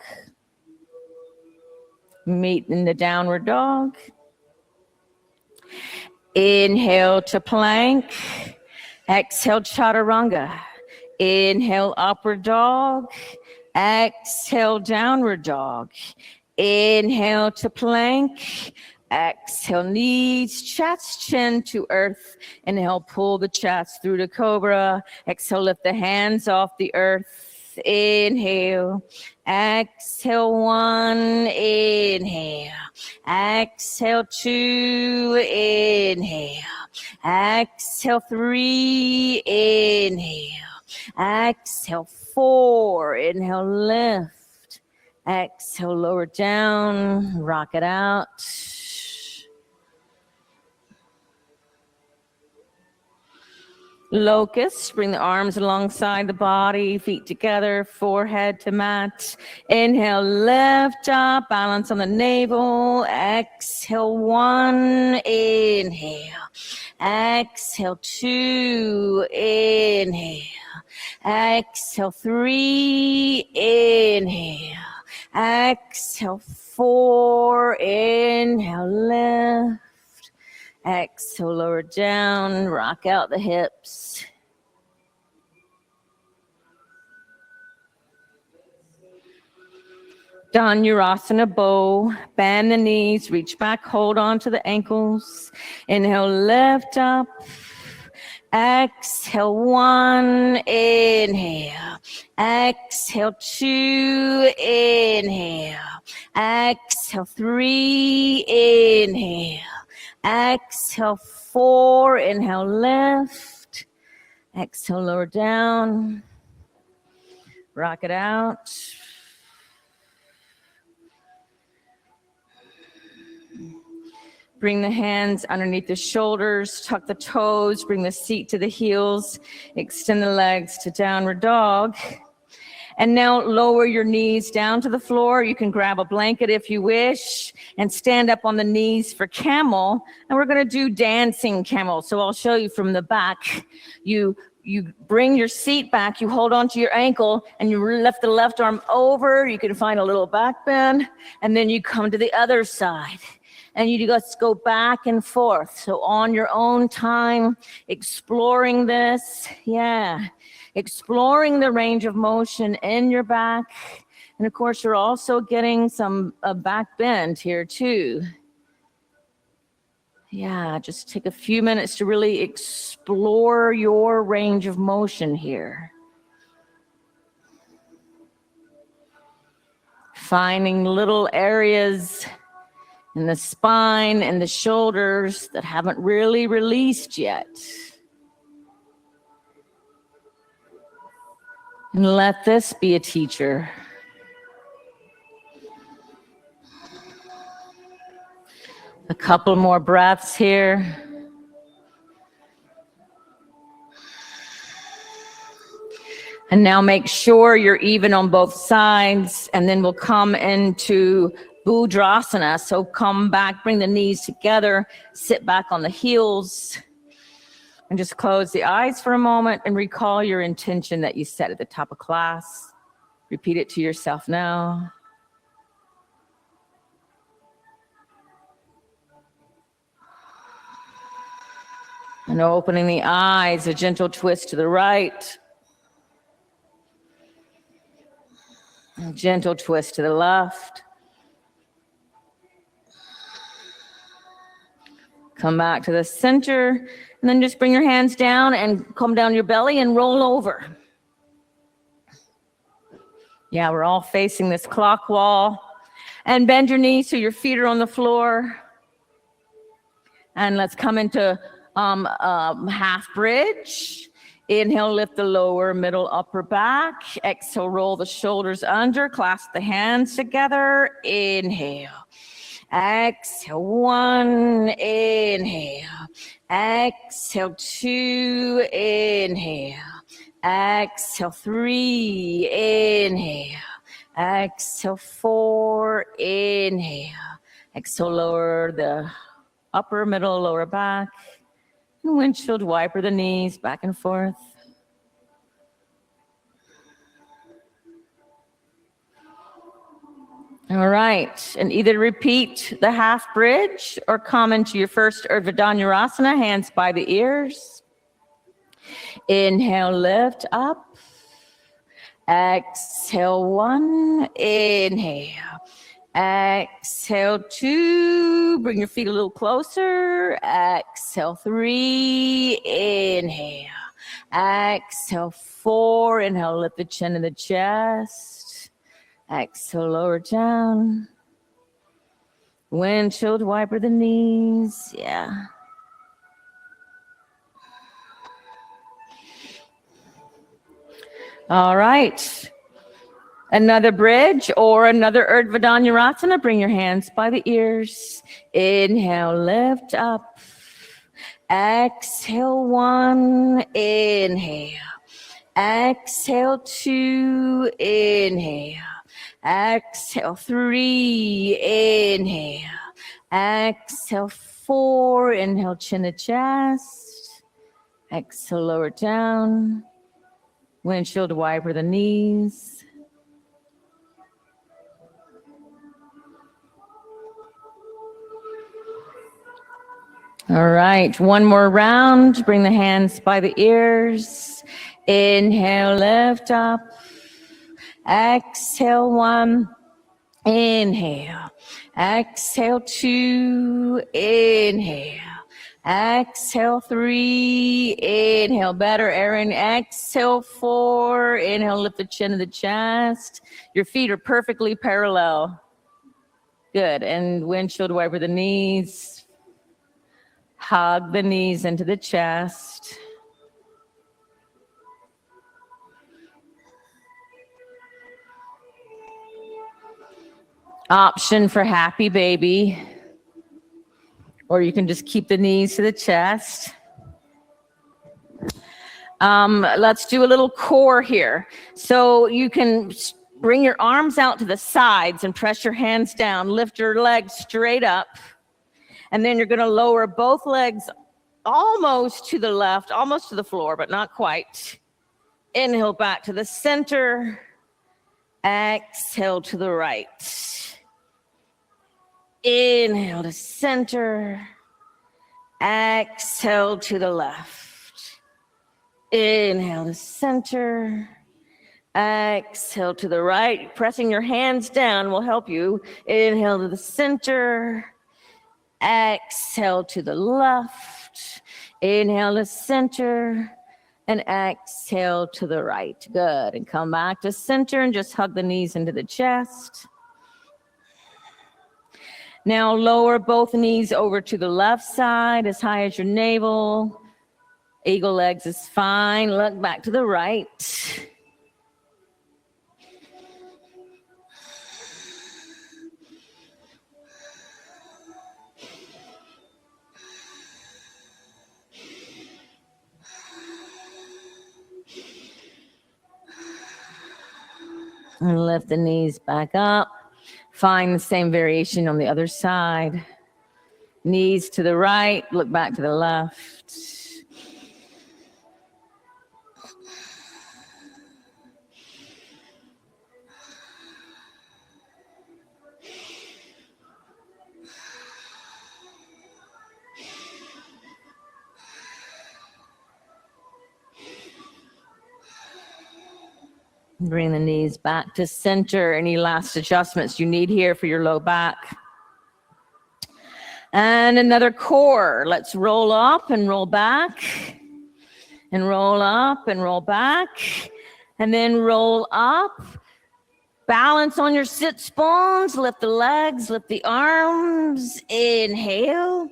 Meet in the downward dog. Inhale to plank. Exhale chaturanga. Inhale upward dog. Exhale downward dog. Inhale to plank. Exhale knees, chest, chin to earth. Inhale, pull the chest through to cobra. Exhale, lift the hands off the earth. Inhale. Exhale, one. Inhale. Exhale, two. Inhale. Exhale, three. Inhale. Exhale, four. Inhale, lift. Exhale, lower down. Rock it out. Locust, bring the arms alongside the body, feet together, forehead to mat. Inhale, lift up, balance on the navel. Exhale, one. Inhale. Exhale, two. Inhale. Exhale, three. Inhale. Exhale, four. Inhale, lift. Exhale, lower down, rock out the hips. Dhanurasana bow, bend the knees, reach back, hold on to the ankles. Inhale, lift up. Exhale, one. Inhale. Exhale, two. Inhale. Exhale, three. Inhale. Exhale, four. Inhale, lift. Exhale, lower down. Rock it out. Bring the hands underneath the shoulders, tuck the toes, bring the seat to the heels, extend the legs to downward dog. And now lower your knees down to the floor. You can grab a blanket if you wish and stand up on the knees for camel. And we're going to do dancing camel. So I'll show you from the back. You you bring your seat back, you hold onto your ankle, and you lift the left arm over. You can find a little back bend, and then you come to the other side. And you just go back and forth. So on your own time, exploring this, exploring the range of motion in your back. And of course, you're also getting some back bend here too. Yeah, just take a few minutes to really explore your range of motion here. Finding little areas in the spine and the shoulders that haven't really released yet. And let this be a teacher. A couple more breaths here. And now make sure you're even on both sides, and then we'll come into Budrasana. So come back, bring the knees together, sit back on the heels, and just close the eyes for a moment and recall your intention that you set at the top of class. Repeat it to yourself now. And opening the eyes, a gentle twist to the right. A gentle twist to the left. Come back to the center, and then just bring your hands down and come down your belly and roll over. Yeah, we're all facing this clock wall. And bend your knees so your feet are on the floor. And let's come into half bridge. Inhale, lift the lower, middle, upper back. Exhale, roll the shoulders under, clasp the hands together. Inhale. Exhale, 1, inhale. Exhale, 2, inhale. Exhale, 3, inhale. Exhale, 4, inhale. Exhale, lower the upper, middle, lower back. And windshield wiper the knees back and forth. All right, and either repeat the half bridge or come into your first Urdhva hands by the ears. Inhale, lift up. Exhale, 1, inhale. Exhale, 2, bring your feet a little closer. Exhale, 3, inhale. Exhale, 4, inhale, lift the chin and the chest. Exhale, lower down. Windshield wiper the knees, yeah. All right. Another bridge or another Urdhva Dhanurasana. Bring your hands by the ears. Inhale, lift up. Exhale, 1, inhale. Exhale, 2, inhale. Exhale, 3, inhale. Exhale, 4, inhale, chin to chest. Exhale, lower down. Windshield wiper the knees. All right, one more round. Bring the hands by the ears. Inhale, lift up. Exhale, 1. Inhale. Exhale, 2. Inhale. Exhale, 3. Inhale, better, Erin. Exhale, 4. Inhale, lift the chin to the chest. Your feet are perfectly parallel. Good, and windshield wiper the knees. Hug the knees into the chest. Option for happy baby. Or you can just keep the knees to the chest. Let's do a little core here. So you can bring your arms out to the sides and press your hands down. Lift your legs straight up. And then you're going to lower both legs almost to the left, almost to the floor, but not quite. Inhale back to the center. Exhale to the right. Inhale to center. Exhale to the left. Inhale to center. Exhale to the right. Pressing your hands down will help you. Inhale to the center. Exhale to the left. Inhale to center. And exhale to the right. Good. And come back to center and just hug the knees into the chest. Now lower both knees over to the left side as high as your navel. Eagle legs is fine. Look back to the right. And lift the knees back up. Find the same variation on the other side. Knees to the right, look back to the left. Bring the knees back to center. Any last adjustments you need here for your low back? And another core. Let's roll up and roll back. And roll up and roll back. And then roll up. Balance on your sit bones. Lift the legs, lift the arms. Inhale.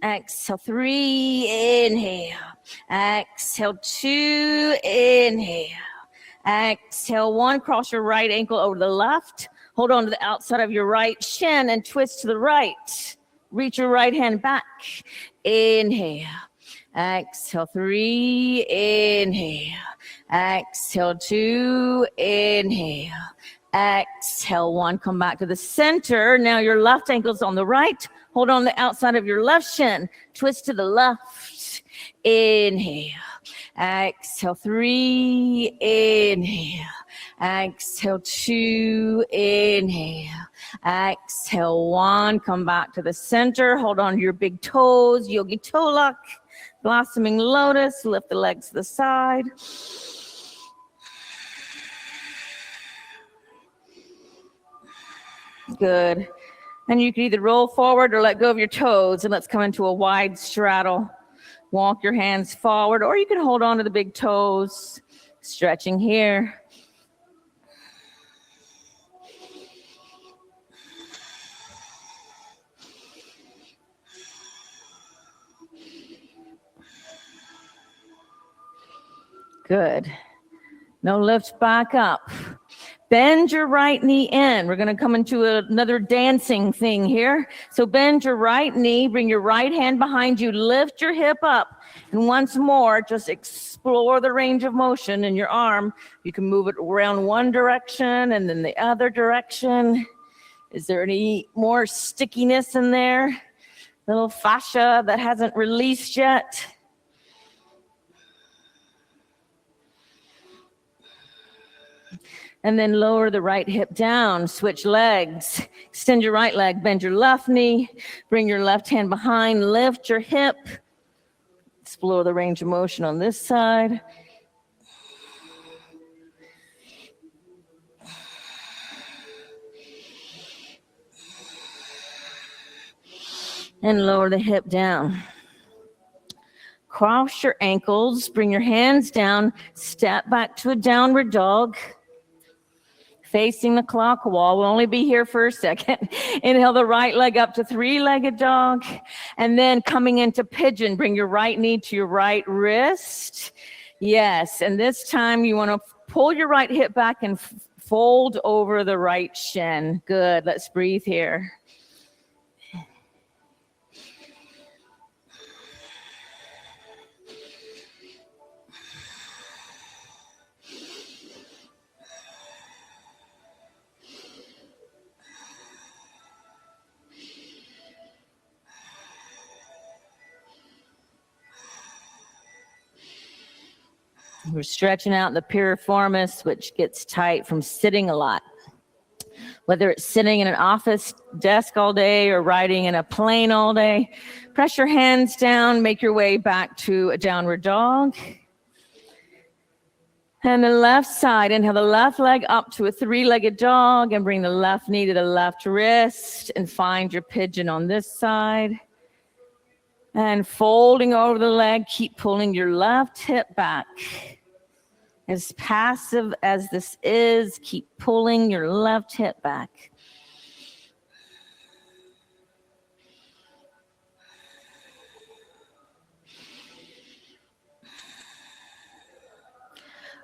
Exhale, 3. Inhale. Exhale, 2. Inhale. Exhale, 1. Cross your right ankle over the left. Hold on to the outside of your right shin and twist to the right. Reach your right hand back. Inhale. Exhale, 3. Inhale. Exhale, 2. Inhale. Exhale, 1. Come back to the center. Now your left ankle's on the right. Hold on the outside of your left shin. Twist to the left. Inhale. Exhale, 3. Inhale. Exhale, 2. Inhale. Exhale, 1. Come back to the center. Hold on to your big toes. Yogi toe lock. Blossoming lotus. Lift the legs to the side. Good. And you can either roll forward or let go of your toes. And let's come into a wide straddle. Walk your hands forward, or you can hold on to the big toes. Stretching here. Good. Now lift back up. Bend your right knee in. We're going to come into another dancing thing here. So bend your right knee, bring your right hand behind you, lift your hip up. And once more, just explore the range of motion in your arm. You can move it around one direction and then the other direction. Is there any more stickiness in there? Little fascia that hasn't released yet? And then lower the right hip down, switch legs. Extend your right leg, bend your left knee, bring your left hand behind, lift your hip. Explore the range of motion on this side. And lower the hip down. Cross your ankles, bring your hands down, step back to a downward dog. Facing the clock wall. We'll only be here for a second. Inhale the right leg up to three-legged dog. And then coming into pigeon, bring your right knee to your right wrist. Yes, and this time you want to pull your right hip back and fold over the right shin. Good, let's breathe here. We're stretching out the piriformis, which gets tight from sitting a lot. Whether it's sitting in an office desk all day or riding in a plane all day, press your hands down, make your way back to a downward dog. And the left side, inhale the left leg up to a three-legged dog and bring the left knee to the left wrist and find your pigeon on this side. And folding over the leg, keep pulling your left hip back. As passive as this is, keep pulling your left hip back.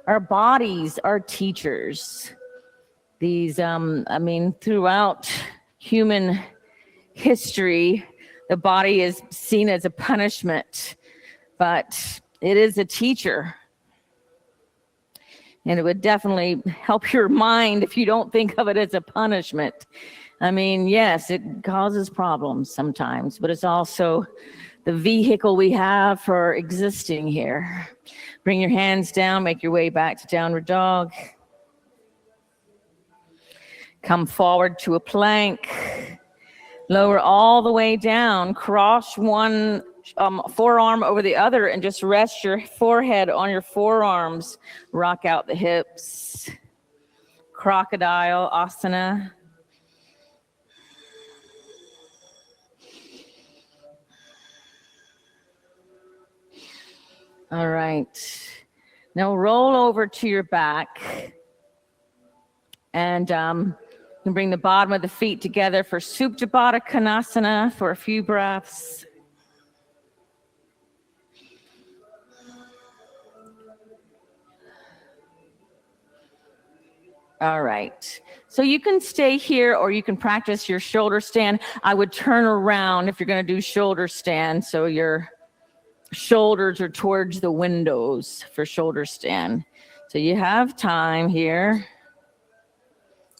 Our bodies are teachers. These, throughout human history, the body is seen as a punishment, but it is a teacher. And it would definitely help your mind if you don't think of it as a punishment. I mean, yes, it causes problems sometimes, but it's also the vehicle we have for existing here. Bring your hands down, make your way back to downward dog. Come forward to a plank. Lower all the way down. Cross one forearm over the other and just rest your forehead on your forearms. Rock out the hips. Crocodile asana. All right. Now roll over to your back and you can bring the bottom of the feet together for Supta Baddha Konasana for a few breaths. All right. So you can stay here or you can practice your shoulder stand. I would turn around if you're going to do shoulder stand so your shoulders are towards the windows for shoulder stand. So you have time here.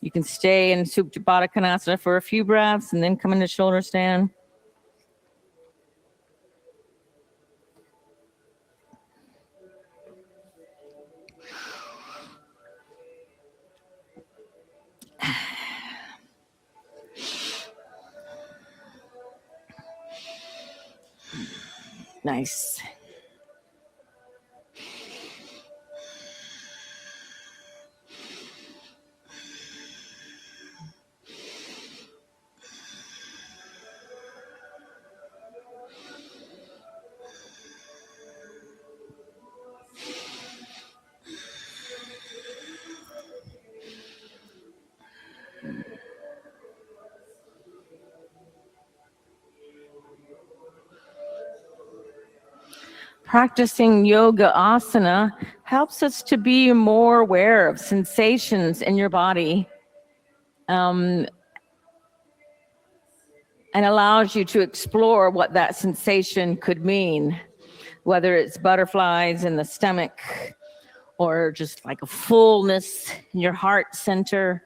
You can stay in Supta Baddha Konasana for a few breaths and then come into shoulder stand. Nice. Practicing yoga asana helps us to be more aware of sensations in your body and allows you to explore what that sensation could mean, whether it's butterflies in the stomach or just like a fullness in your heart center.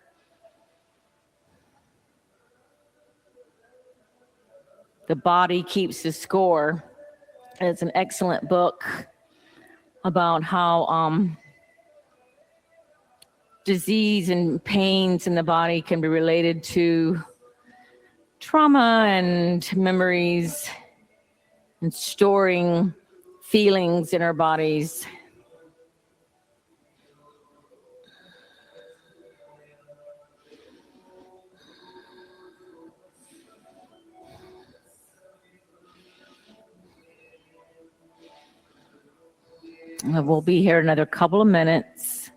The Body Keeps the Score. It's an excellent book about how disease and pains in the body can be related to trauma and memories and storing feelings in our bodies. We'll be here another couple of minutes.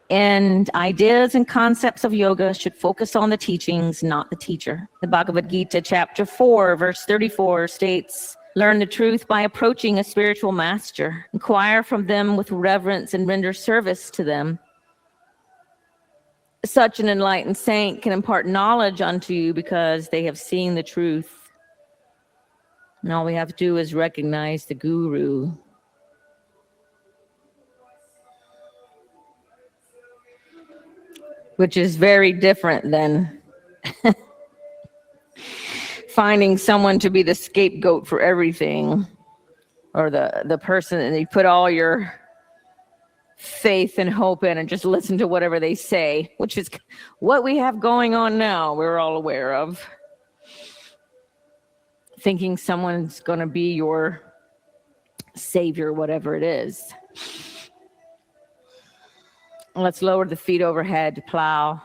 And ideas and concepts of yoga should focus on the teachings, not the teacher. The Bhagavad Gita, chapter 4, verse 34 states, "Learn the truth by approaching a spiritual master. Inquire from them with reverence and render service to them. Such an enlightened saint can impart knowledge unto you because they have seen the truth." And all we have to do is recognize the guru. Which is very different than finding someone to be the scapegoat for everything, or the person that you put all your faith and hope in and just listen to whatever they say, which is what we have going on now, we're all aware of. Thinking someone's going to be your savior, whatever it is. Let's lower the feet overhead to plow.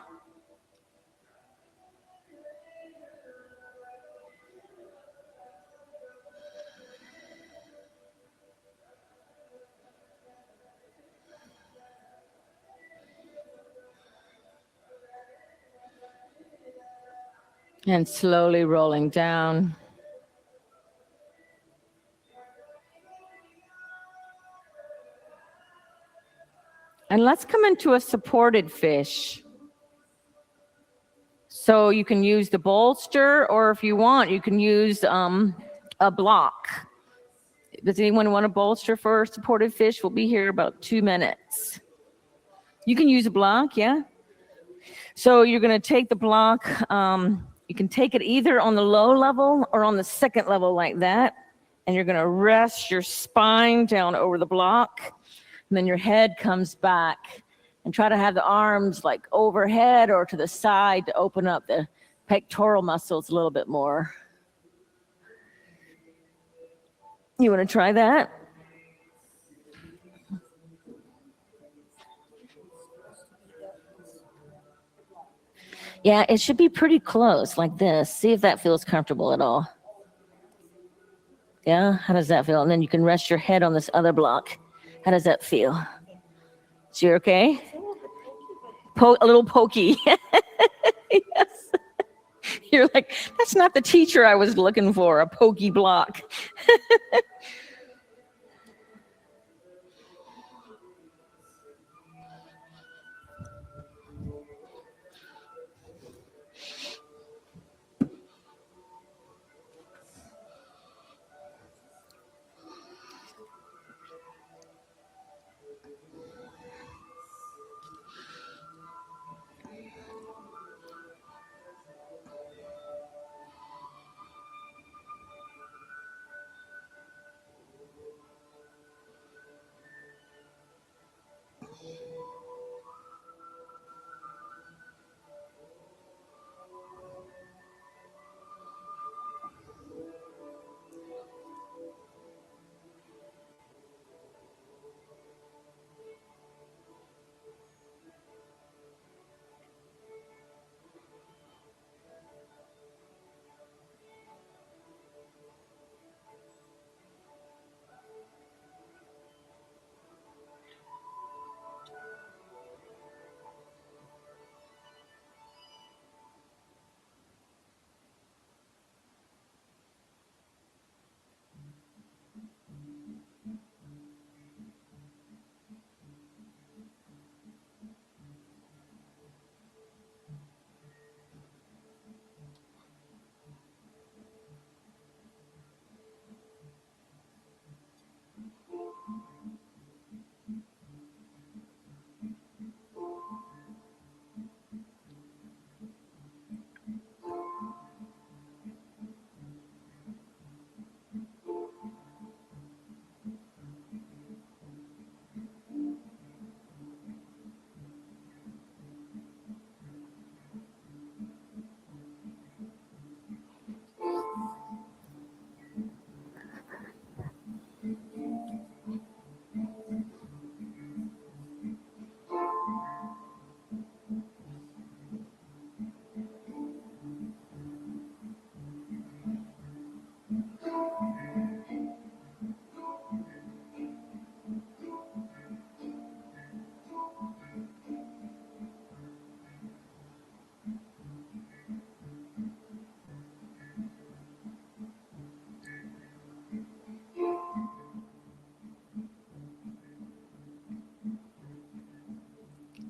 And slowly rolling down. And let's come into a supported fish. So you can use the bolster, or if you want, you can use a block. Does anyone want a bolster for a supported fish? We'll be here about 2 minutes. You can use a block, yeah? So you're going to take the block. You can take it either on the low level or on the second level like that. And you're going to rest your spine down over the block. And then your head comes back. And try to have the arms like overhead or to the side to open up the pectoral muscles a little bit more. You want to try that? Yeah, it should be pretty close like this. See if that feels comfortable at all. Yeah, how does that feel? And then you can rest your head on this other block. How does that feel? So you're okay? A little pokey. Yes. You're like, that's not the teacher I was looking for, a pokey block.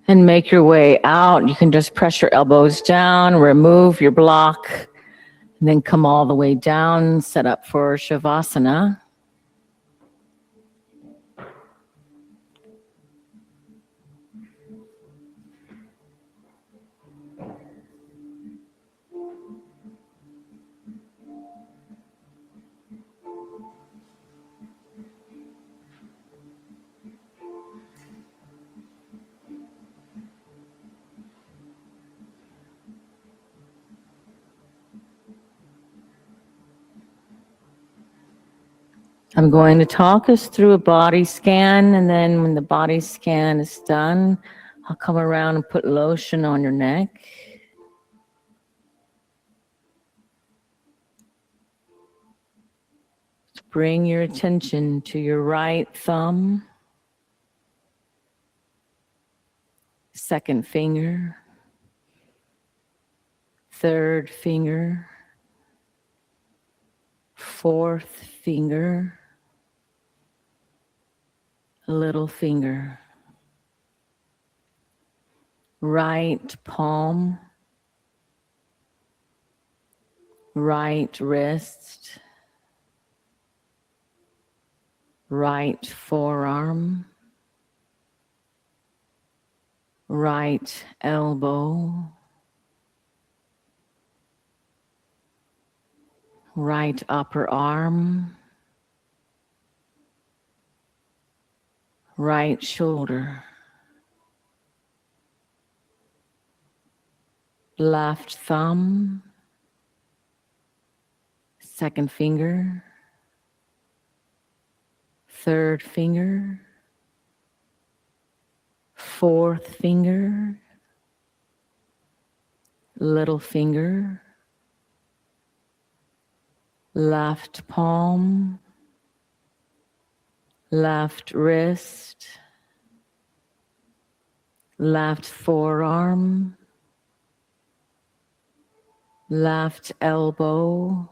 And make your way out. You can just press your elbows down, remove your block, And then come all the way down, set up for Shavasana. I'm going to talk us through a body scan, and then when the body scan is done, I'll come around and put lotion on your neck. Bring your attention to your right thumb, second finger, third finger, fourth finger, little finger, right palm, right wrist, right forearm, right elbow, right upper arm, right shoulder, left thumb, second finger, third finger, fourth finger, little finger, left palm, left wrist, left forearm, left elbow,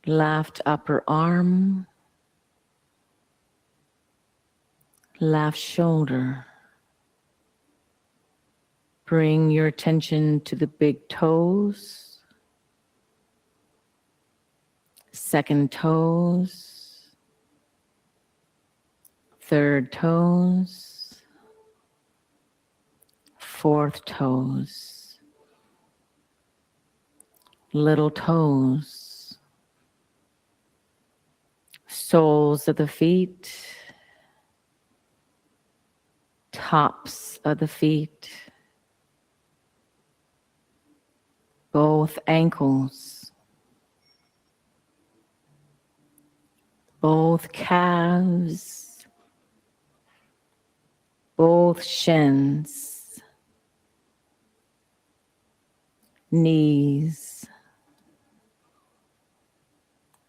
left upper arm, left shoulder. Bring your attention to the big toes, second toes, third toes, fourth toes, little toes, soles of the feet, tops of the feet, both ankles, both calves, both shins, knees,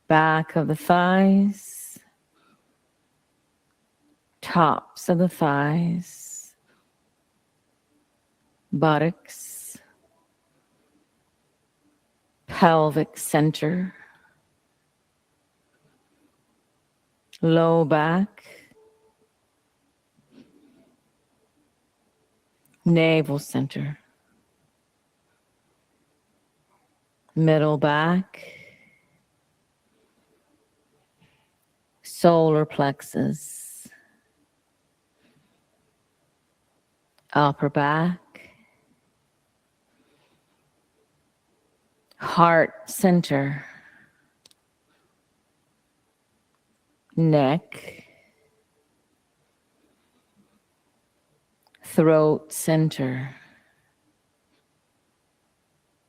back of the thighs, tops of the thighs, buttocks, pelvic center, low back, navel center, middle back, solar plexus, upper back, heart center, neck, throat center,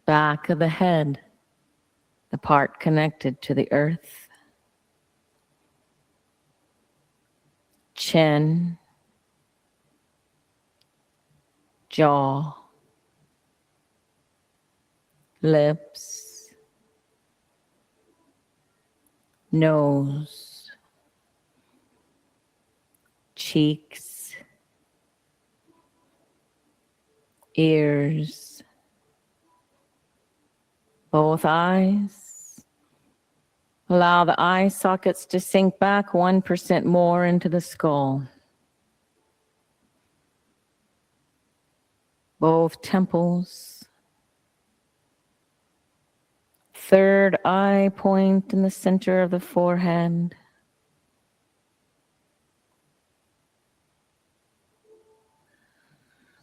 back of the head, the part connected to the earth, chin, jaw, lips, nose, cheeks, ears, both eyes. Allow the eye sockets to sink back 1% more into the skull. Both temples, third eye point in the center of the forehead.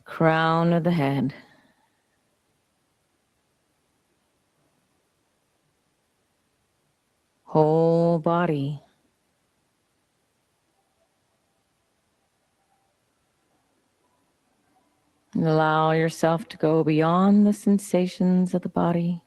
Crown of the head. Whole body. And allow yourself to go beyond the sensations of the body.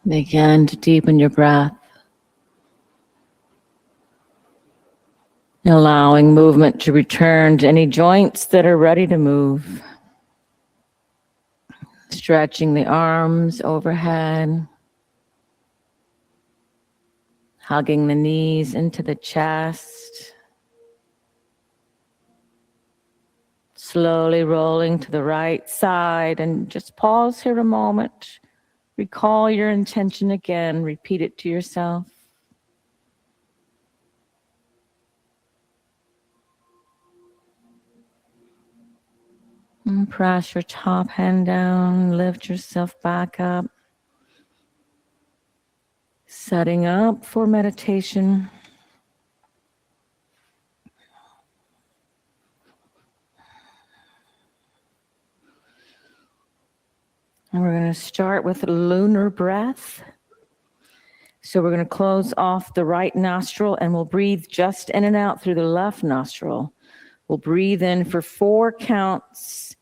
Begin to deepen your breath, allowing movement to return to any joints that are ready to move. Stretching the arms overhead, hugging the knees into the chest, slowly rolling to the right side, and just pause here a moment. Recall your intention again, repeat it to yourself. And press your top hand down, lift yourself back up. Setting up for meditation. And we're going to start with lunar breath. So we're going to close off the right nostril and we'll breathe just in and out through the left nostril. We'll breathe in for 4 counts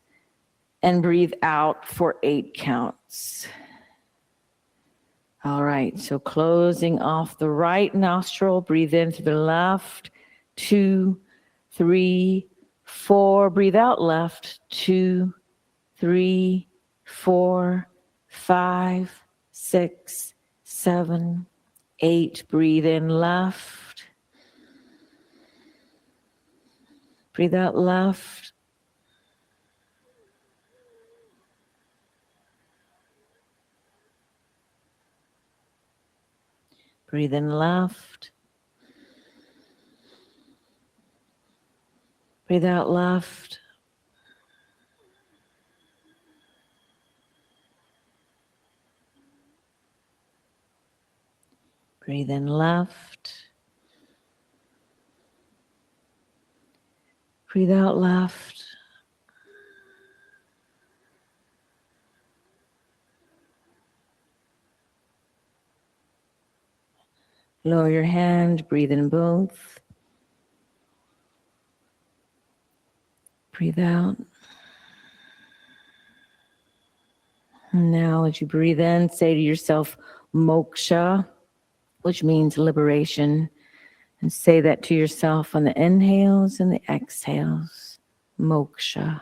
and breathe out for 8 counts. All right, so closing off the right nostril, breathe in through the left, 2, 3, 4. Breathe out left, 2, 3, 4, 5, 6, 7, 8. Breathe in left. Breathe out left. Breathe in left. Breathe out left. Breathe in left. Breathe out left. Lower your hand, breathe in both. Breathe out. And now as you breathe in, say to yourself, moksha, which means liberation. And say that to yourself on the inhales and the exhales, moksha.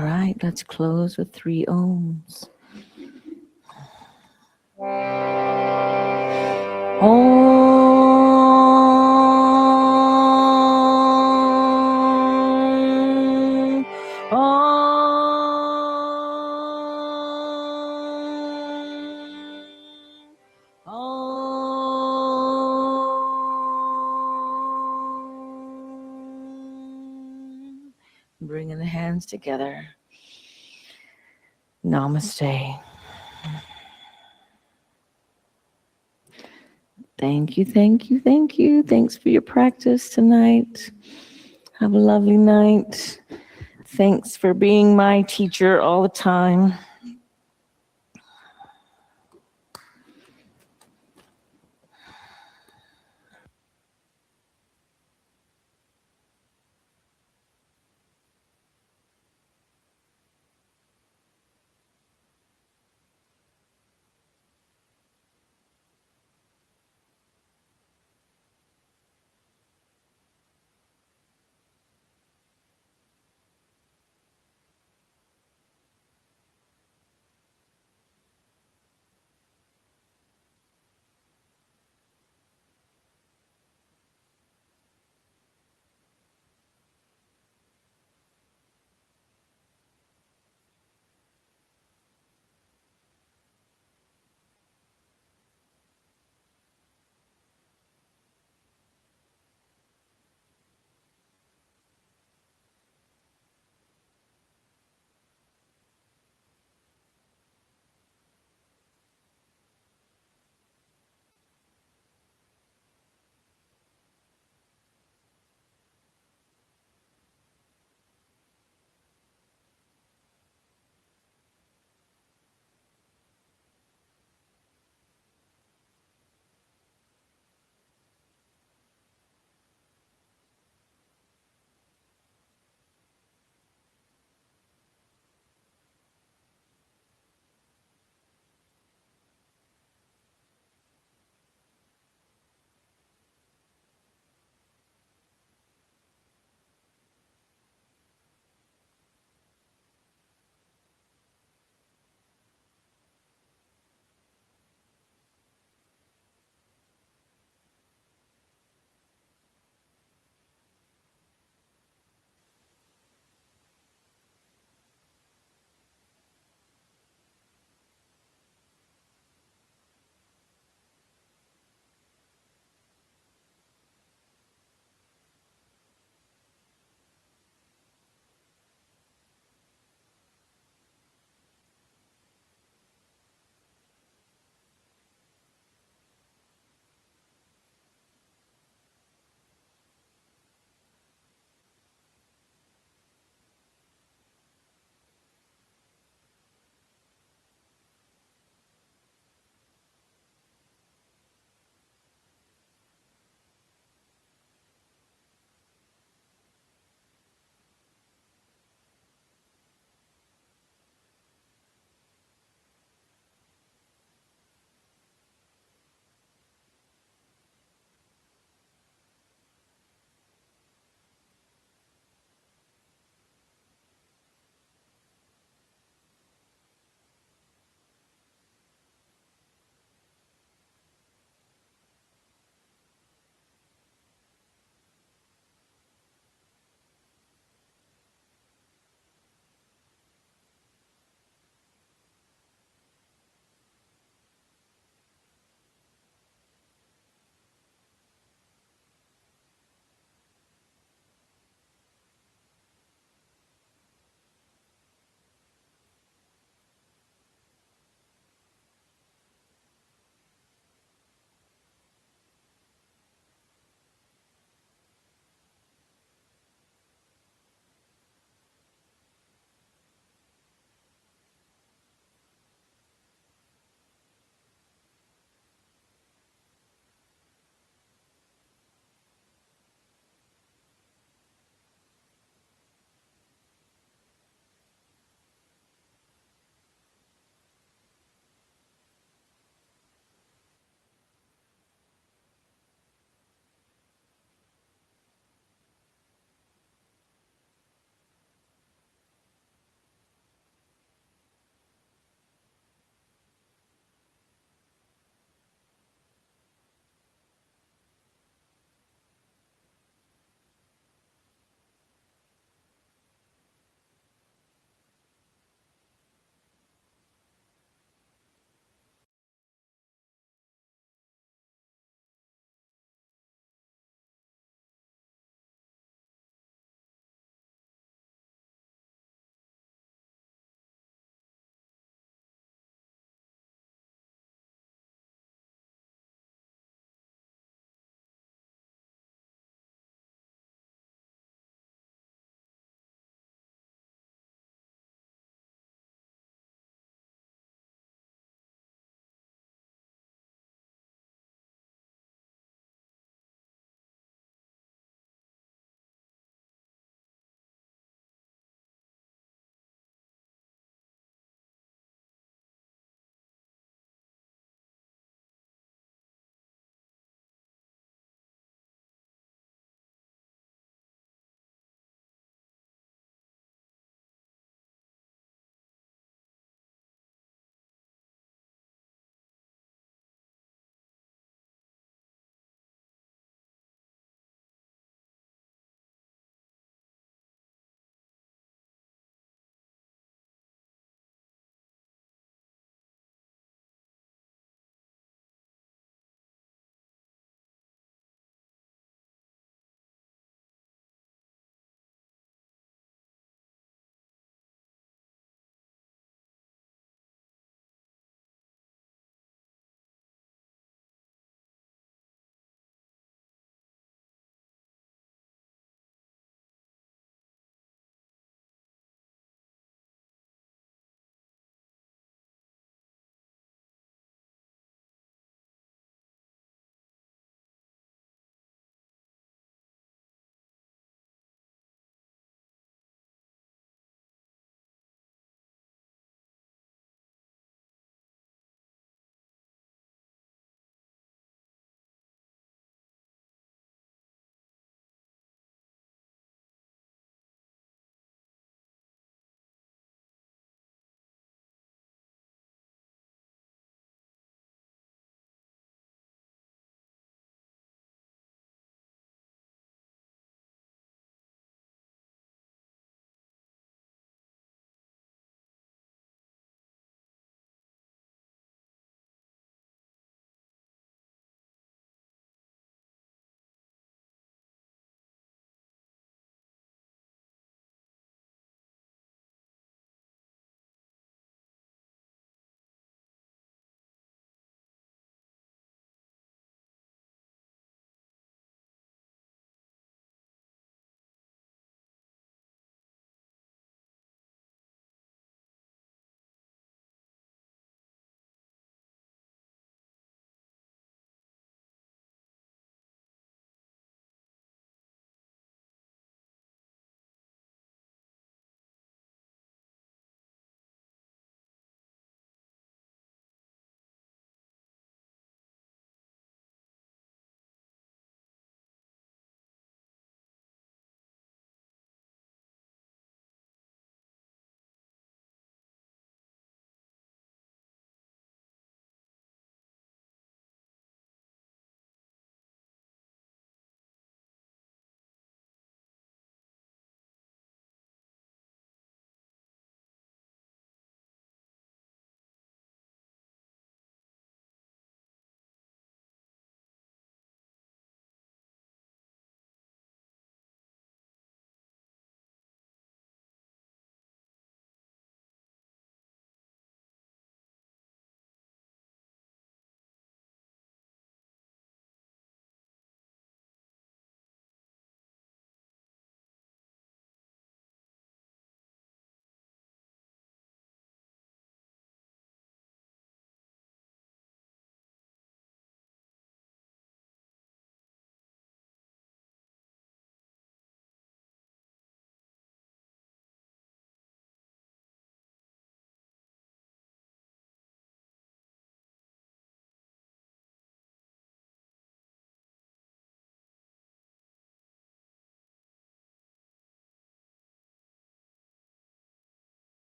All right, let's close with 3 ohms. Om. Om. Om. Bringing the hands together. Namaste. Thank you, thank you, thank you. Thanks for your practice tonight. Have a lovely night. Thanks for being my teacher all the time.